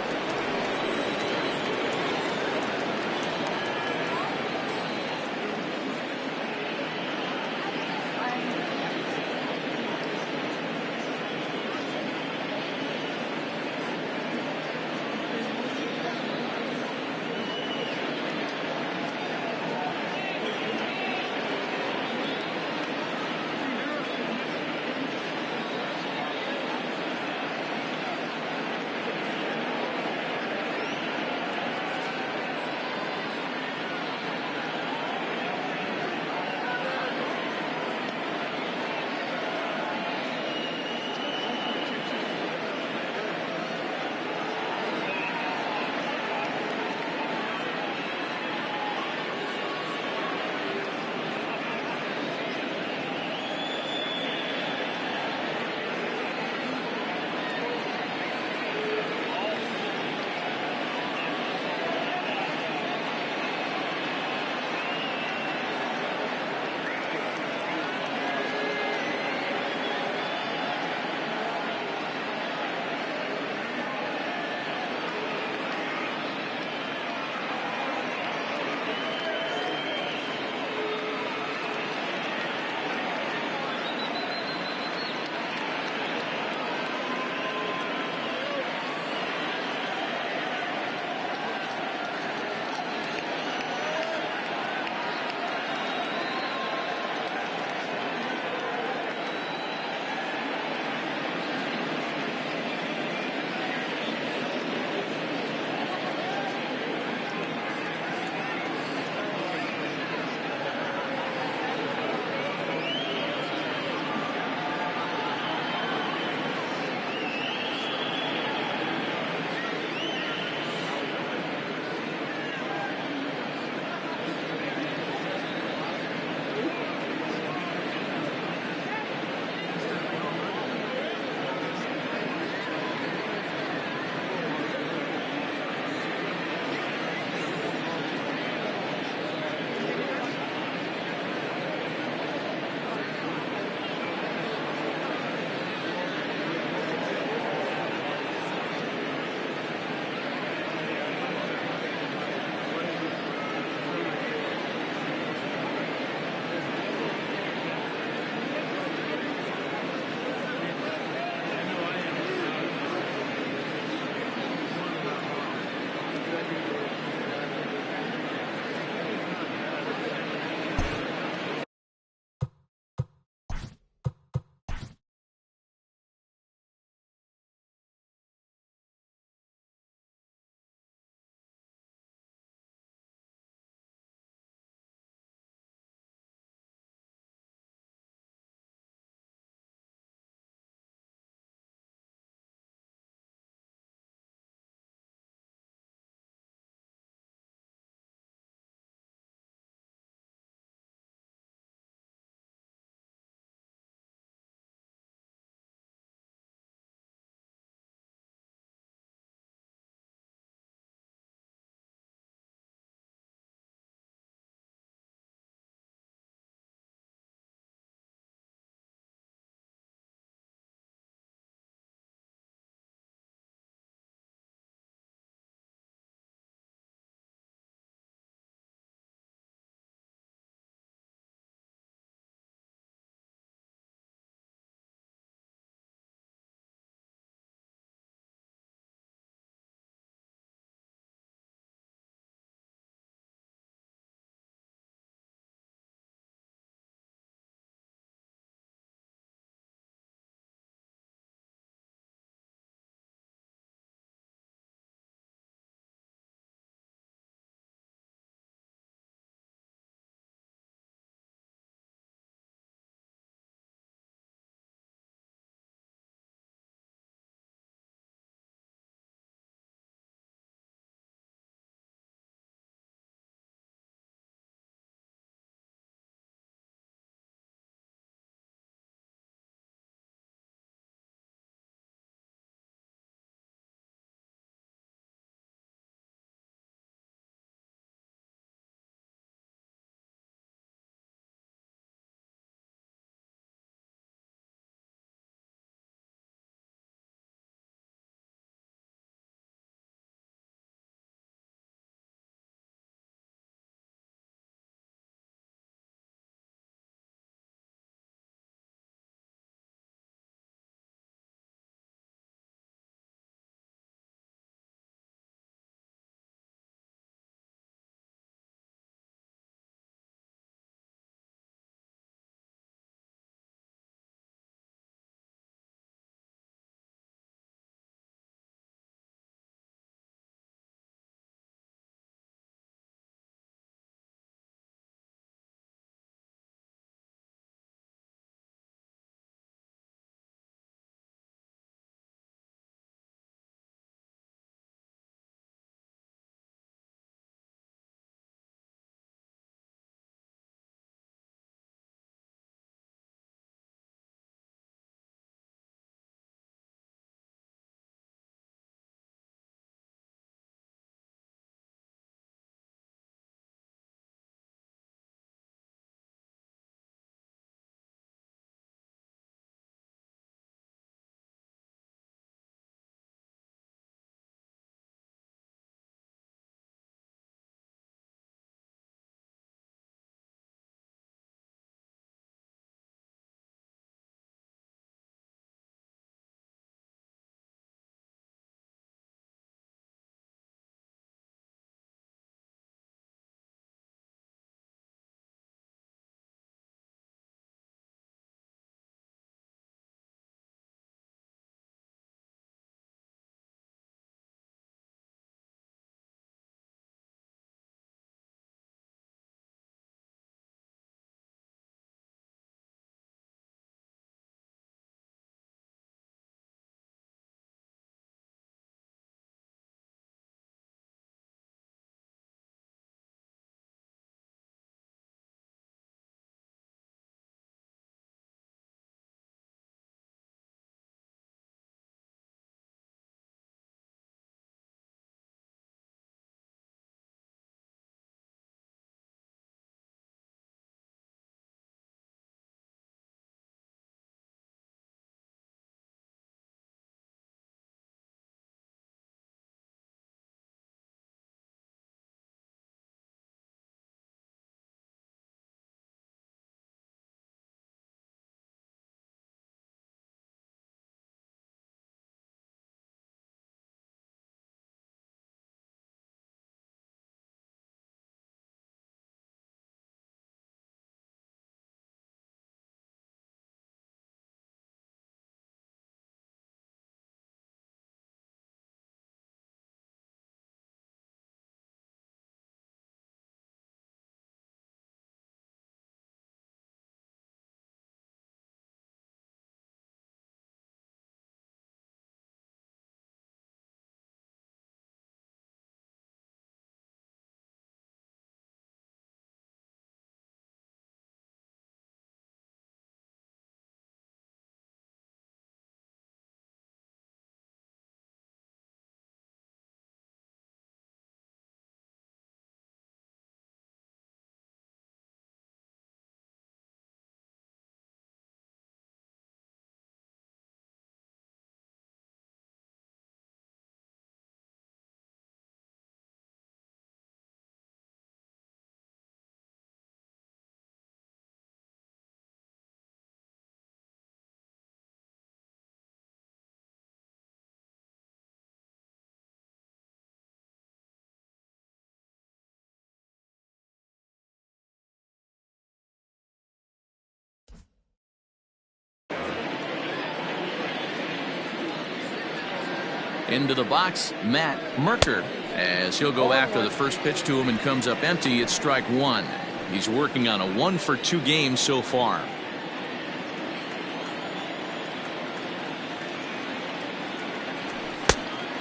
Into the box, Matt Merker, as he'll go after the first pitch to him and comes up empty. It's strike one. He's working on a 1-for-2 game so far.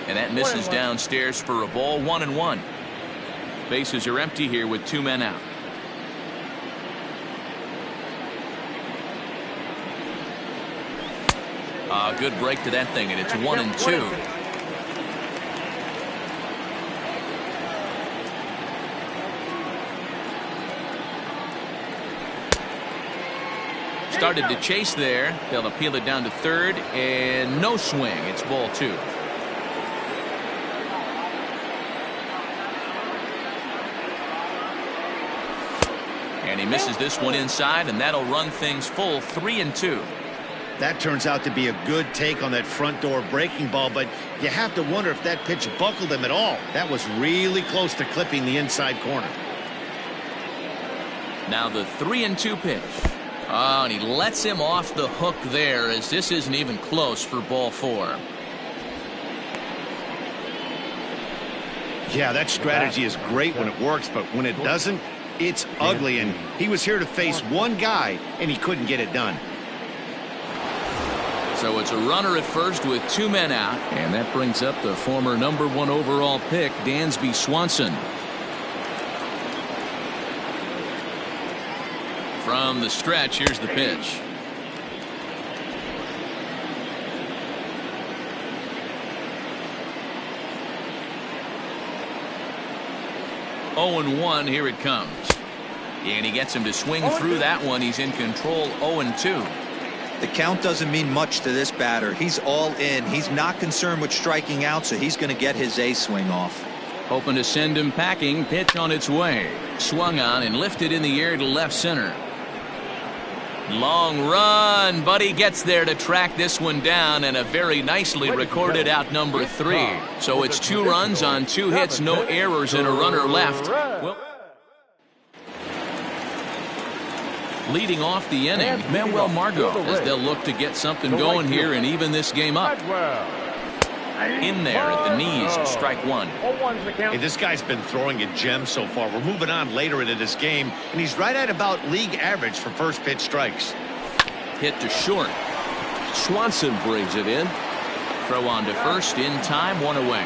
And that misses downstairs for a ball. 1-1. Bases are empty here with 2 men out. Good break to that thing, and it's 1-2. Started to chase there. They'll appeal it down to third, and no swing. It's ball 2. And he misses this one inside, and that'll run things full. 3-2. That turns out to be a good take on that front door breaking ball, but you have to wonder if that pitch buckled him at all. That was really close to clipping the inside corner. Now the 3-2 pitch. Oh, and he lets him off the hook there, as this isn't even close for ball 4. Yeah, that strategy is great when it works, but when it doesn't, it's ugly. And he was here to face one guy, and he couldn't get it done. So it's a runner at first with 2 men out, and that brings up the former #1 overall pick, Dansby Swanson. From the stretch, here's the pitch. Oh, 0-1, here it comes. And he gets him to swing through that one. He's in control. 0-2. The count doesn't mean much to this batter. He's all in. He's not concerned with striking out, so he's going to get his A swing off. Hoping to send him packing. Pitch on its way. Swung on and lifted in the air to left center. Long run, but he gets there to track this one down, and a very nicely recorded out number 3. So it's 2 runs on 2 hits, no errors, and a runner left. Well, leading off the inning, Manuel Margot, as they'll look to get something going here and even this game up. In there at the knees, strike 1. Hey, this guy's been throwing a gem so far. We're moving on later into this game, and he's right at about league average for first pitch strikes. Hit to short. Swanson brings it in. Throw on to first in time, 1 away.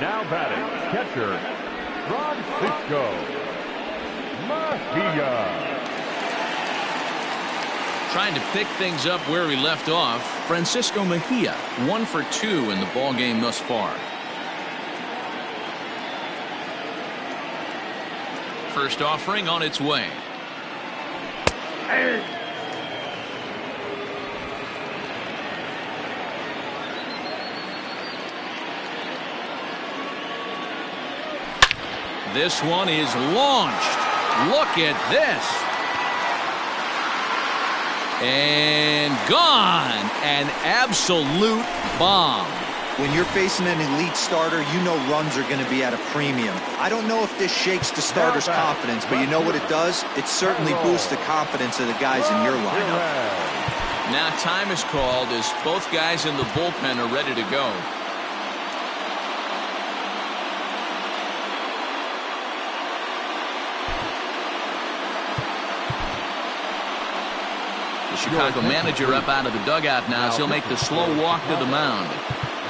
Now batting, catcher, Francisco Mejia. Trying to pick things up where he left off. Francisco Mejia, 1 for 2 in the ball game thus far. First offering on its way. This one is launched. Look at this. And gone. An absolute bomb. When you're facing an elite starter, you know runs are going to be at a premium. I don't know if this shakes the starter's confidence, but you know what it does? It certainly boosts the confidence of the guys in your lineup. Now time is called as both guys in the bullpen are ready to go. The Chicago manager up out of the dugout now, so he'll make the slow walk to the mound.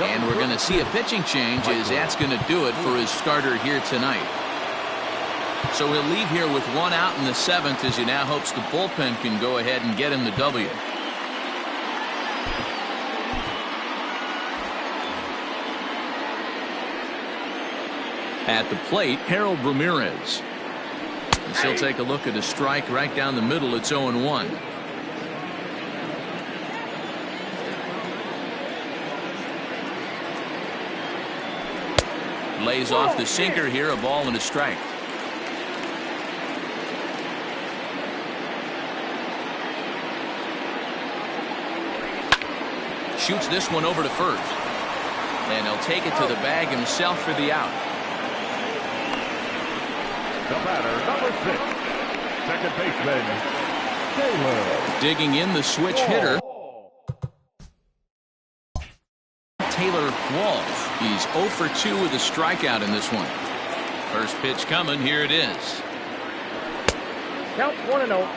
And we're going to see a pitching change, as that's going to do it for his starter here tonight. So he'll leave here with 1 out in the 7th, as he now hopes the bullpen can go ahead and get him the W. At the plate, Harold Ramirez. As he'll take a look at a strike right down the middle. It's 0-1. Lays off the sinker here, a ball and a strike. Shoots this one over to first. And he'll take it to the bag himself for the out. The batter, number 6, second baseman, Taylor. Digging in the switch hitter. Walls. He's 0 for 2 with a strikeout in this one. First pitch coming. Here it is. Count 1-0.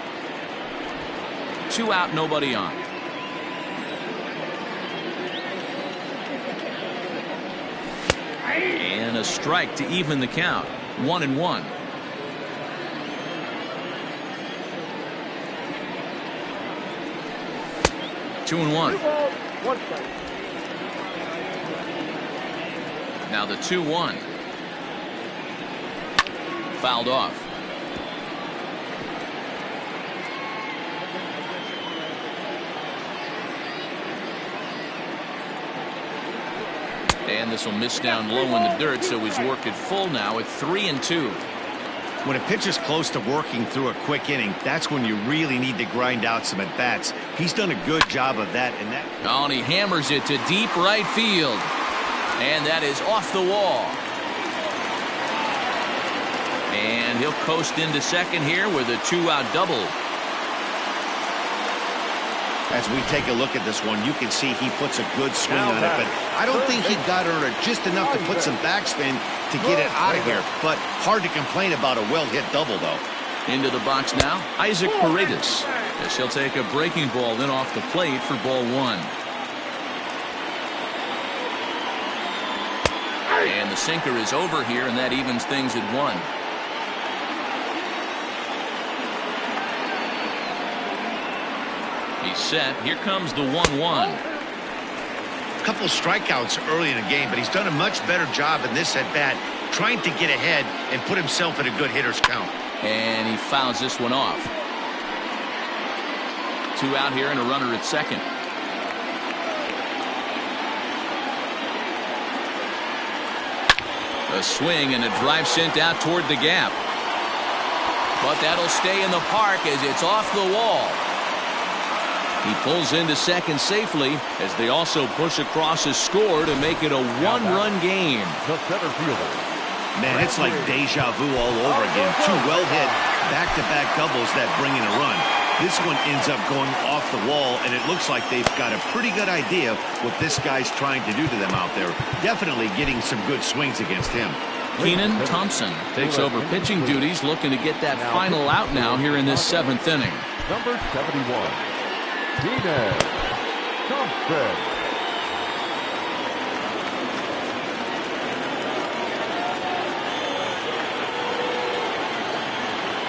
2 out, nobody on. And a strike to even the count. 1-1. Two and 1. 2 balls, 1 strike. Now the 2-1. Fouled off. And this will miss down low in the dirt, so he's worked it full now at 3-2. When a pitcher's close to working through a quick inning, that's when you really need to grind out some at-bats. He's done a good job of that. Oh, and he hammers it to deep right field. And that is off the wall. And he'll coast into second here with a 2-out double. As we take a look at this one, you can see he puts a good swing on it, but I don't think he got under just enough to put some backspin to get it out of here. But hard to complain about a well-hit double, though. Into the box now, Isaac Paredes. As he'll take a breaking ball in off the plate for ball 1. And the sinker is over here, and that evens things at 1. He's set. Here comes the 1-1. A couple strikeouts early in the game, but he's done a much better job in this at-bat, trying to get ahead and put himself in a good hitter's count. And he fouls this one off. 2 out here and a runner at second. A swing and a drive sent out toward the gap. But that'll stay in the park as it's off the wall. He pulls into second safely as they also push across a score to make it a 1-run game. The center fielder. Man, it's like deja vu all over again. 2 well-hit back-to-back doubles that bring in a run. This one ends up going off the wall, and it looks like they've got a pretty good idea what this guy's trying to do to them out there. Definitely getting some good swings against him. Keenan Thompson takes over pitching duties, looking to get that final out now here in this 7th inning. Number 71. Keenan Thompson.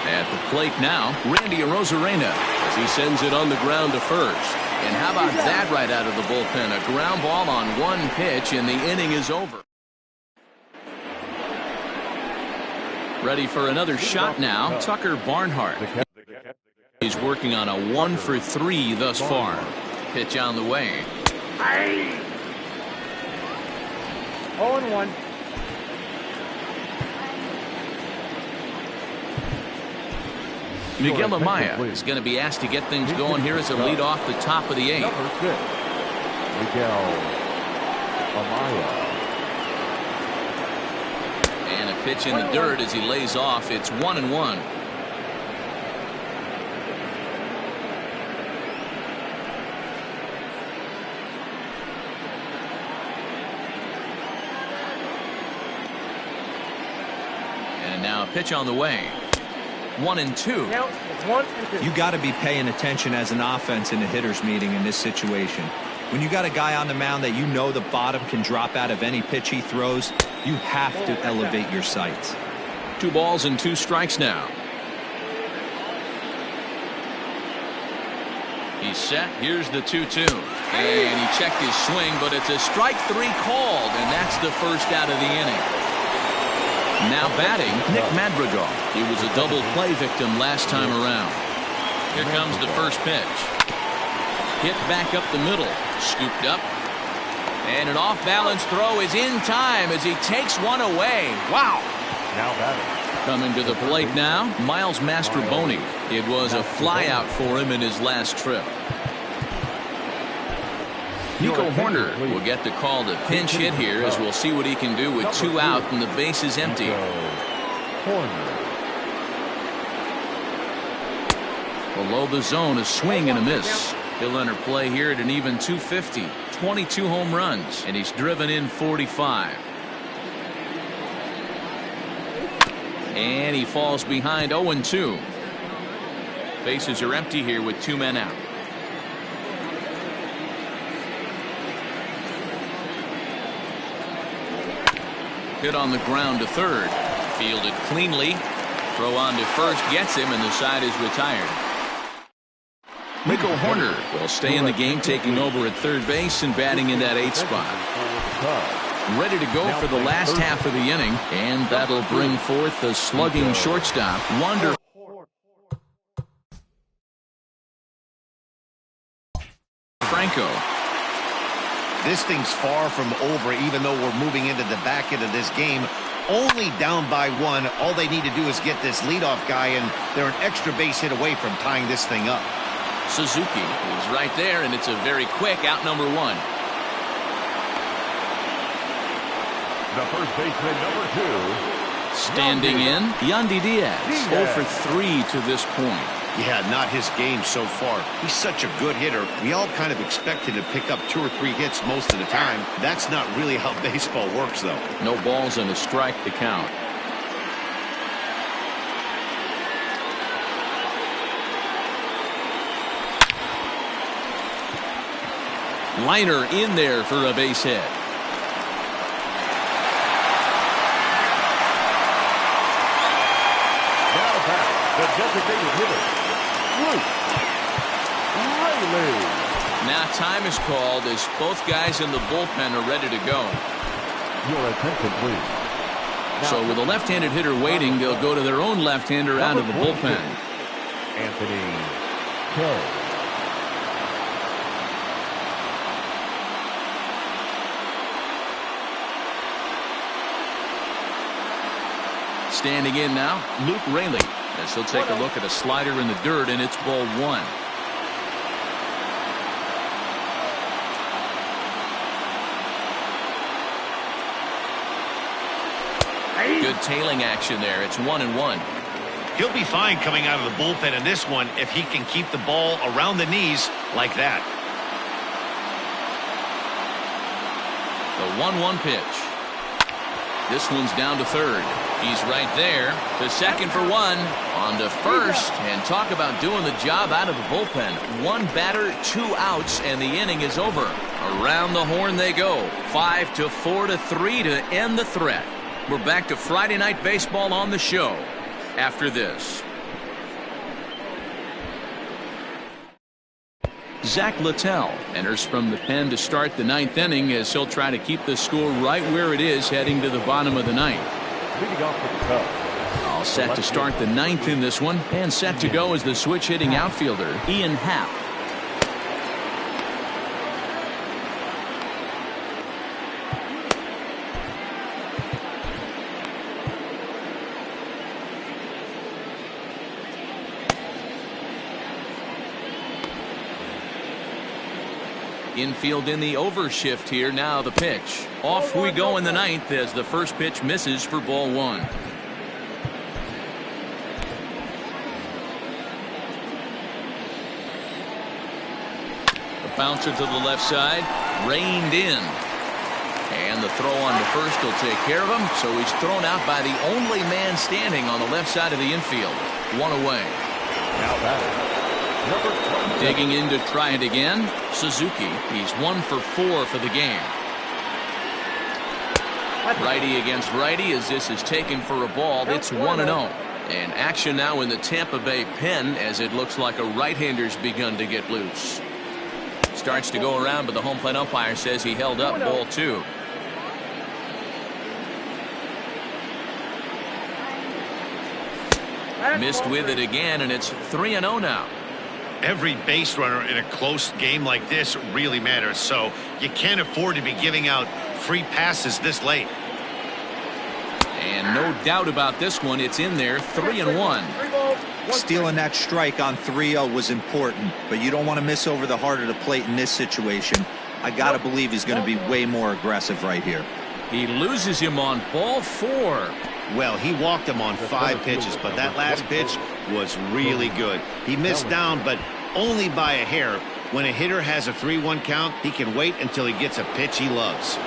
At the plate now, Randy Arozarena as he sends it on the ground to first. And how about that right out of the bullpen? A ground ball on 1 pitch, and the inning is over. Ready for another shot now, Tucker Barnhart. He's working on a 1 for 3 thus far. Pitch on the way. 0-1. Miguel Amaya is going to be asked to get things going here as a lead off the top of the 8th. Number 6. Miguel Amaya. And a pitch in the dirt as he lays off. It's 1-1. And now a pitch on the way. 1-2. Count is 1-2. You got to be paying attention as an offense in a hitter's meeting in this situation. When you got a guy on the mound that you know the bottom can drop out of any pitch he throws, you have to elevate your sights. 2 balls and 2 strikes now. He's set. Here's the 2-2. And he checked his swing, but it's a strike 3 called, and that's the first out of the inning. Now batting, Nick Madrigal. He was a double play victim last time around. Here comes the first pitch. Hit back up the middle. Scooped up. And an off-balance throw is in time as he takes one away. Wow. Now batting. Coming to the plate now, Miles Mastroboni. It was a flyout for him in his last trip. Nico Horner will get the call to pinch hit here as we'll see what he can do with 2 out and the base is empty. Below the zone, a swing and a miss. He'll enter play here at an even 250. 22 home runs, and he's driven in 45. And he falls behind 0-2. Bases are empty here with 2 men out. Hit on the ground to third. Fielded cleanly. Throw on to first gets him, and the side is retired. Nico Horner will stay in the game, taking over at third base and batting in that 8th spot. Ready to go for the last half of the inning, and that'll bring forth the slugging shortstop, Wander Franco. This thing's far from over, even though we're moving into the back end of this game. Only down by 1. All they need to do is get this leadoff guy, and they're an extra base hit away from tying this thing up. Suzuki is right there, and it's a very quick out number 1. The first baseman, number 2. Standing in, Yandy Diaz, 0 for 3 to this point. Yeah, not his game so far. He's such a good hitter. We all kind of expect him to pick up 2 or 3 hits most of the time. That's not really how baseball works, though. No balls and a strike to count. Liner in there for a base hit. Now back, the designated hitter, Luke Riley. Now time is called as both guys in the bullpen are ready to go. Your attention, please. So with a left-handed hitter waiting, they'll go to their own left-hander out of the bullpen. Anthony K. Standing in now, Luke Riley, as he'll take a look at a slider in the dirt, and it's ball 1. Good tailing action there. It's 1-1. He'll be fine coming out of the bullpen in this one if he can keep the ball around the knees like that. The 1-1 pitch. This one's down to third. He's right there. To second for 1. On to first. And talk about doing the job out of the bullpen. 1 batter, 2 outs, and the inning is over. Around the horn they go. 5-4 to 3 to end the threat. We're back to Friday Night Baseball on the show after this. Zach Littell enters from the pen to start the 9th inning, as he'll try to keep the score right where it is heading to the bottom of the 9th. Leading off for the Cubs. All set to start the 9th in this one, and set to go is the switch hitting outfielder Ian Happ. Infield in the overshift here. Now the pitch. Off we go in the 9th as the first pitch misses for ball 1. The bouncer to the left side, reined in. And the throw on to first will take care of him, so he's thrown out by the only man standing on the left side of the infield. 1 away. Now batting, number 20. Digging in to try it again, Suzuki. He's 1 for 4 for the game. Righty against righty as this is taken for a ball. It's 1-0. And action now in the Tampa Bay pen as it looks like a right-hander's begun to get loose. Starts to go around, but the home plate umpire says he held up ball 2. Missed with it again, and it's 3-0 now. Every base runner in a close game like this really matters, so you can't afford to be giving out free passes this late. And no doubt about this one, it's in there. 3-1. Stealing that strike on 3-0 was important, but you don't want to miss over the heart of the plate in this situation. I gotta believe he's going to be way more aggressive right here. He loses him on ball 4. Well, he walked him on 5 pitches, but that last pitch was really good. He missed down, but only by a hair. When a hitter has a 3-1 count, he can wait until he gets a pitch he loves.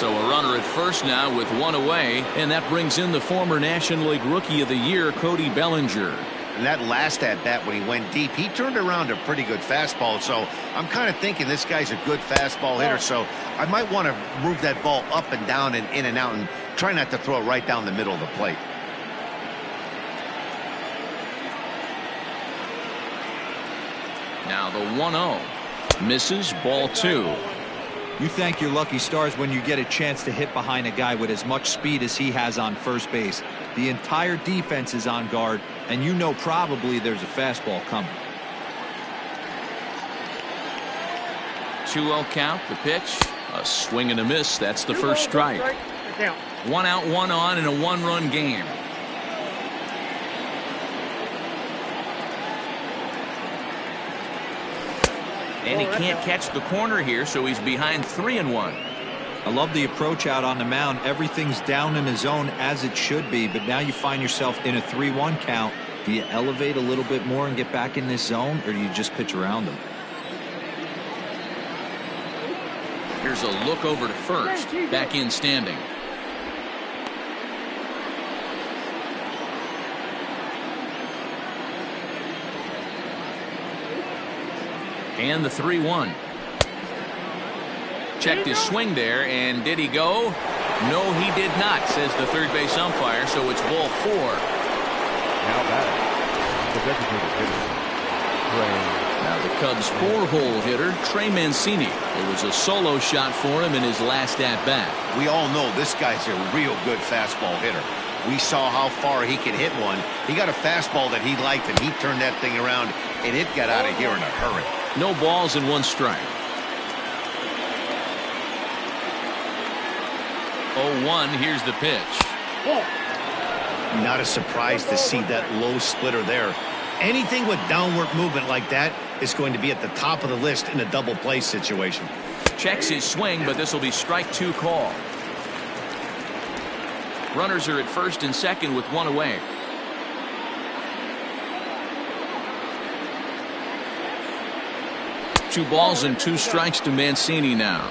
So a runner at first now with one away, and that brings in the former National League Rookie of the Year, Cody Bellinger. And that last at-bat when he went deep, he turned around a pretty good fastball. So I'm kind of thinking this guy's a good fastball hitter. So I might want to move that ball up and down and in and out and try not to throw it right down the middle of the plate. Now the 1-0. Misses, ball 2. You thank your lucky stars when you get a chance to hit behind a guy with as much speed as he has on first base. The entire defense is on guard, and you know probably there's a fastball coming. 2-0 count, the pitch. A swing and a miss. That's the first strike. 1 out, 1 on in a 1-run game. And he can't catch the corner here, so he's behind 3-1. I love the approach out on the mound. Everything's down in the zone as it should be, but now you find yourself in a 3-1 count. Do you elevate a little bit more and get back in this zone, or do you just pitch around them? Here's a look over to first. Back in standing. And the 3-1. Checked his swing there, and did he go? No, he did not, says the third base umpire, so it's ball 4. Now batting, the designated hitter, Now the Cubs' 4-hole hitter, Trey Mancini. It was a solo shot for him in his last at-bat. We all know this guy's a real good fastball hitter. We saw how far he could hit one. He got a fastball that he liked, and he turned that thing around, and it got out of here in a hurry. No balls and 1 strike. 0-1, here's the pitch. Not a surprise to see that low splitter there. Anything with downward movement like that is going to be at the top of the list in a double play situation. Checks his swing, but this will be strike 2 call. Runners are at first and second with 1 away. Two balls and 2 strikes to Mancini now.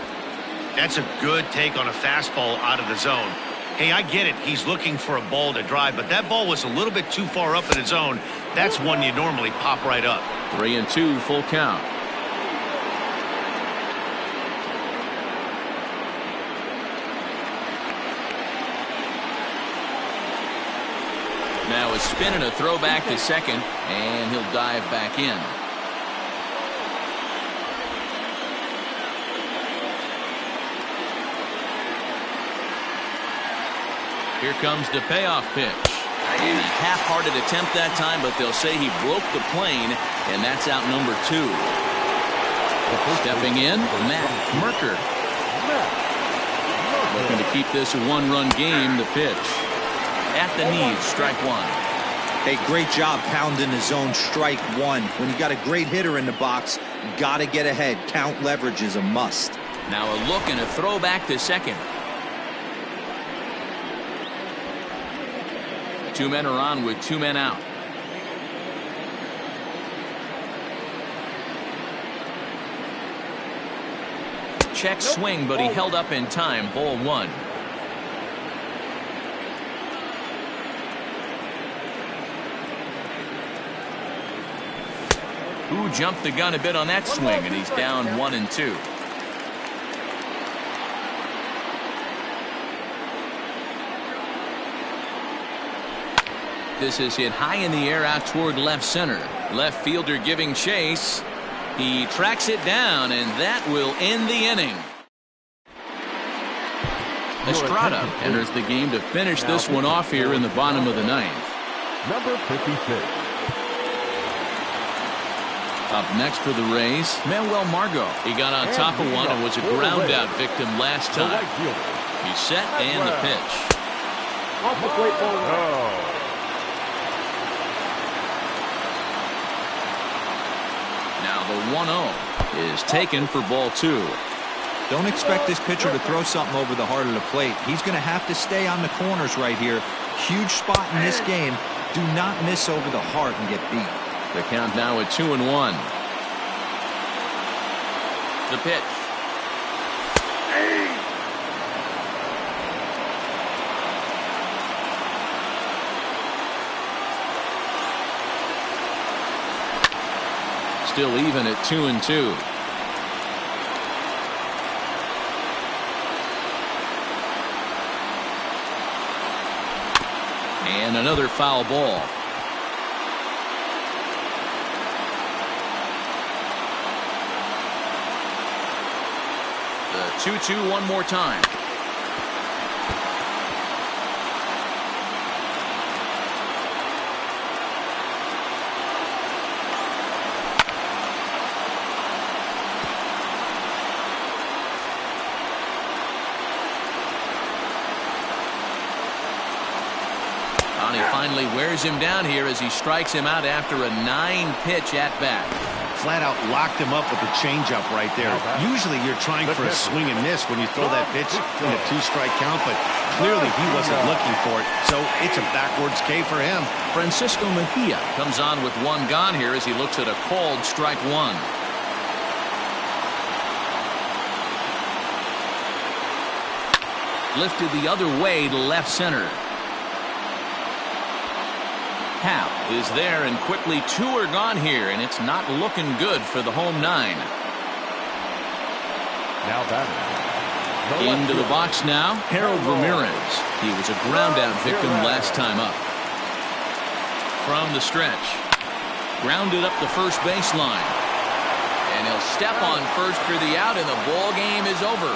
That's a good take on a fastball out of the zone. Hey, I get it. He's looking for a ball to drive, but that ball was a little bit too far up in the zone. That's one you normally pop right up. 3-2, full count. Now a spin and a throw back to second, and he'll dive back in. Here comes the payoff pitch. A half-hearted attempt that time, but they'll say he broke the plane, and that's out number 2. Stepping in, Matt Merker. Looking to keep this a 1-run game. The pitch at the knees, strike 1. Hey, great job pounding the zone, strike 1. When you got a great hitter in the box, got to get ahead. Count leverage is a must. Now a look and a throw back to second. 2 men are on with 2 men out. Check swing, but he held up in time. Ball 1. Who jumped the gun a bit on that swing, and he's down 1-2. This is hit high in the air out toward left center. Left fielder giving chase. He tracks it down, and that will end the inning. Estrada enters the game to finish this one off here in the bottom of the 9th. number 56. Up next for the Rays, Manuel Margot. He got on top of one and was a ground out victim last time. He's set and the pitch. Off the plate, ball. Now the 1-0 is taken for ball 2. Don't expect this pitcher to throw something over the heart of the plate. He's going to have to stay on the corners right here. Huge spot in this game. Do not miss over the heart and get beat. The count now at 2-1. The pitch. Still even at 2-2. And another foul ball. The 2-2 one more time. He finally wears him down here as he strikes him out after a 9-pitch at-bat. Flat out locked him up with the changeup right there. Usually you're trying for a swing and miss when you throw that pitch in a 2-strike count, but clearly he wasn't looking for it, so it's a backwards K for him. Francisco Mejia comes on with one gone here as he looks at a called strike one. Lifted the other way to left center. Hal is there, and quickly 2 are gone here, and it's not looking good for the home 9. Now batting. Into the box now, Harold Ramirez. He was a ground out victim last time up. From the stretch, grounded up the first baseline, and he'll step on first for the out, and the ball game is over.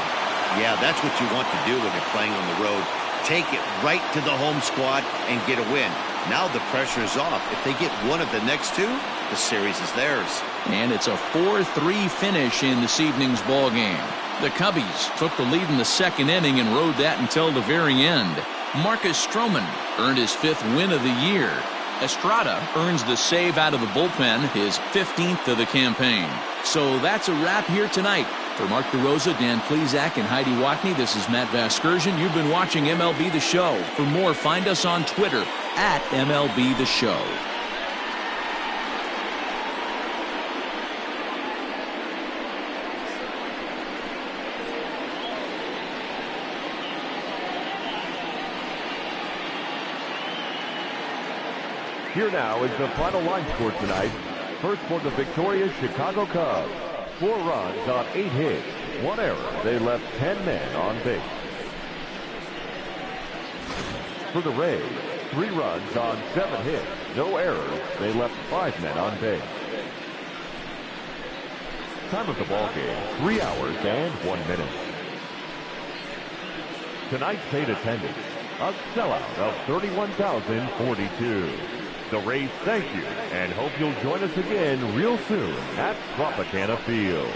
Yeah, that's what you want to do when you're playing on the road. Take it right to the home squad and get a win. Now the pressure is off. If they get one of the next 2, the series is theirs. And it's a 4-3 finish in this evening's ball game. The Cubbies took the lead in the second inning and rode that until the very end. Marcus Stroman earned his 5th win of the year. Estrada earns the save out of the bullpen, his 15th of the campaign. So that's a wrap here tonight. For Mark DeRosa, Dan Plesac, and Heidi Watney, this is Matt Vasgersian. You've been watching MLB The Show. For more, find us on Twitter at MLB The Show. Here now is the final line score tonight. First for the victorious Chicago Cubs. 4 runs on 8 hits, 1 error. They left 10 men on base. For the Rays, 3 runs on 7 hits, no errors. They left 5 men on base. Time of the ball game, 3 hours and 1 minute. Tonight's paid attendance, a sellout of 31,042. The Rays thank you and hope you'll join us again real soon at Tropicana Field.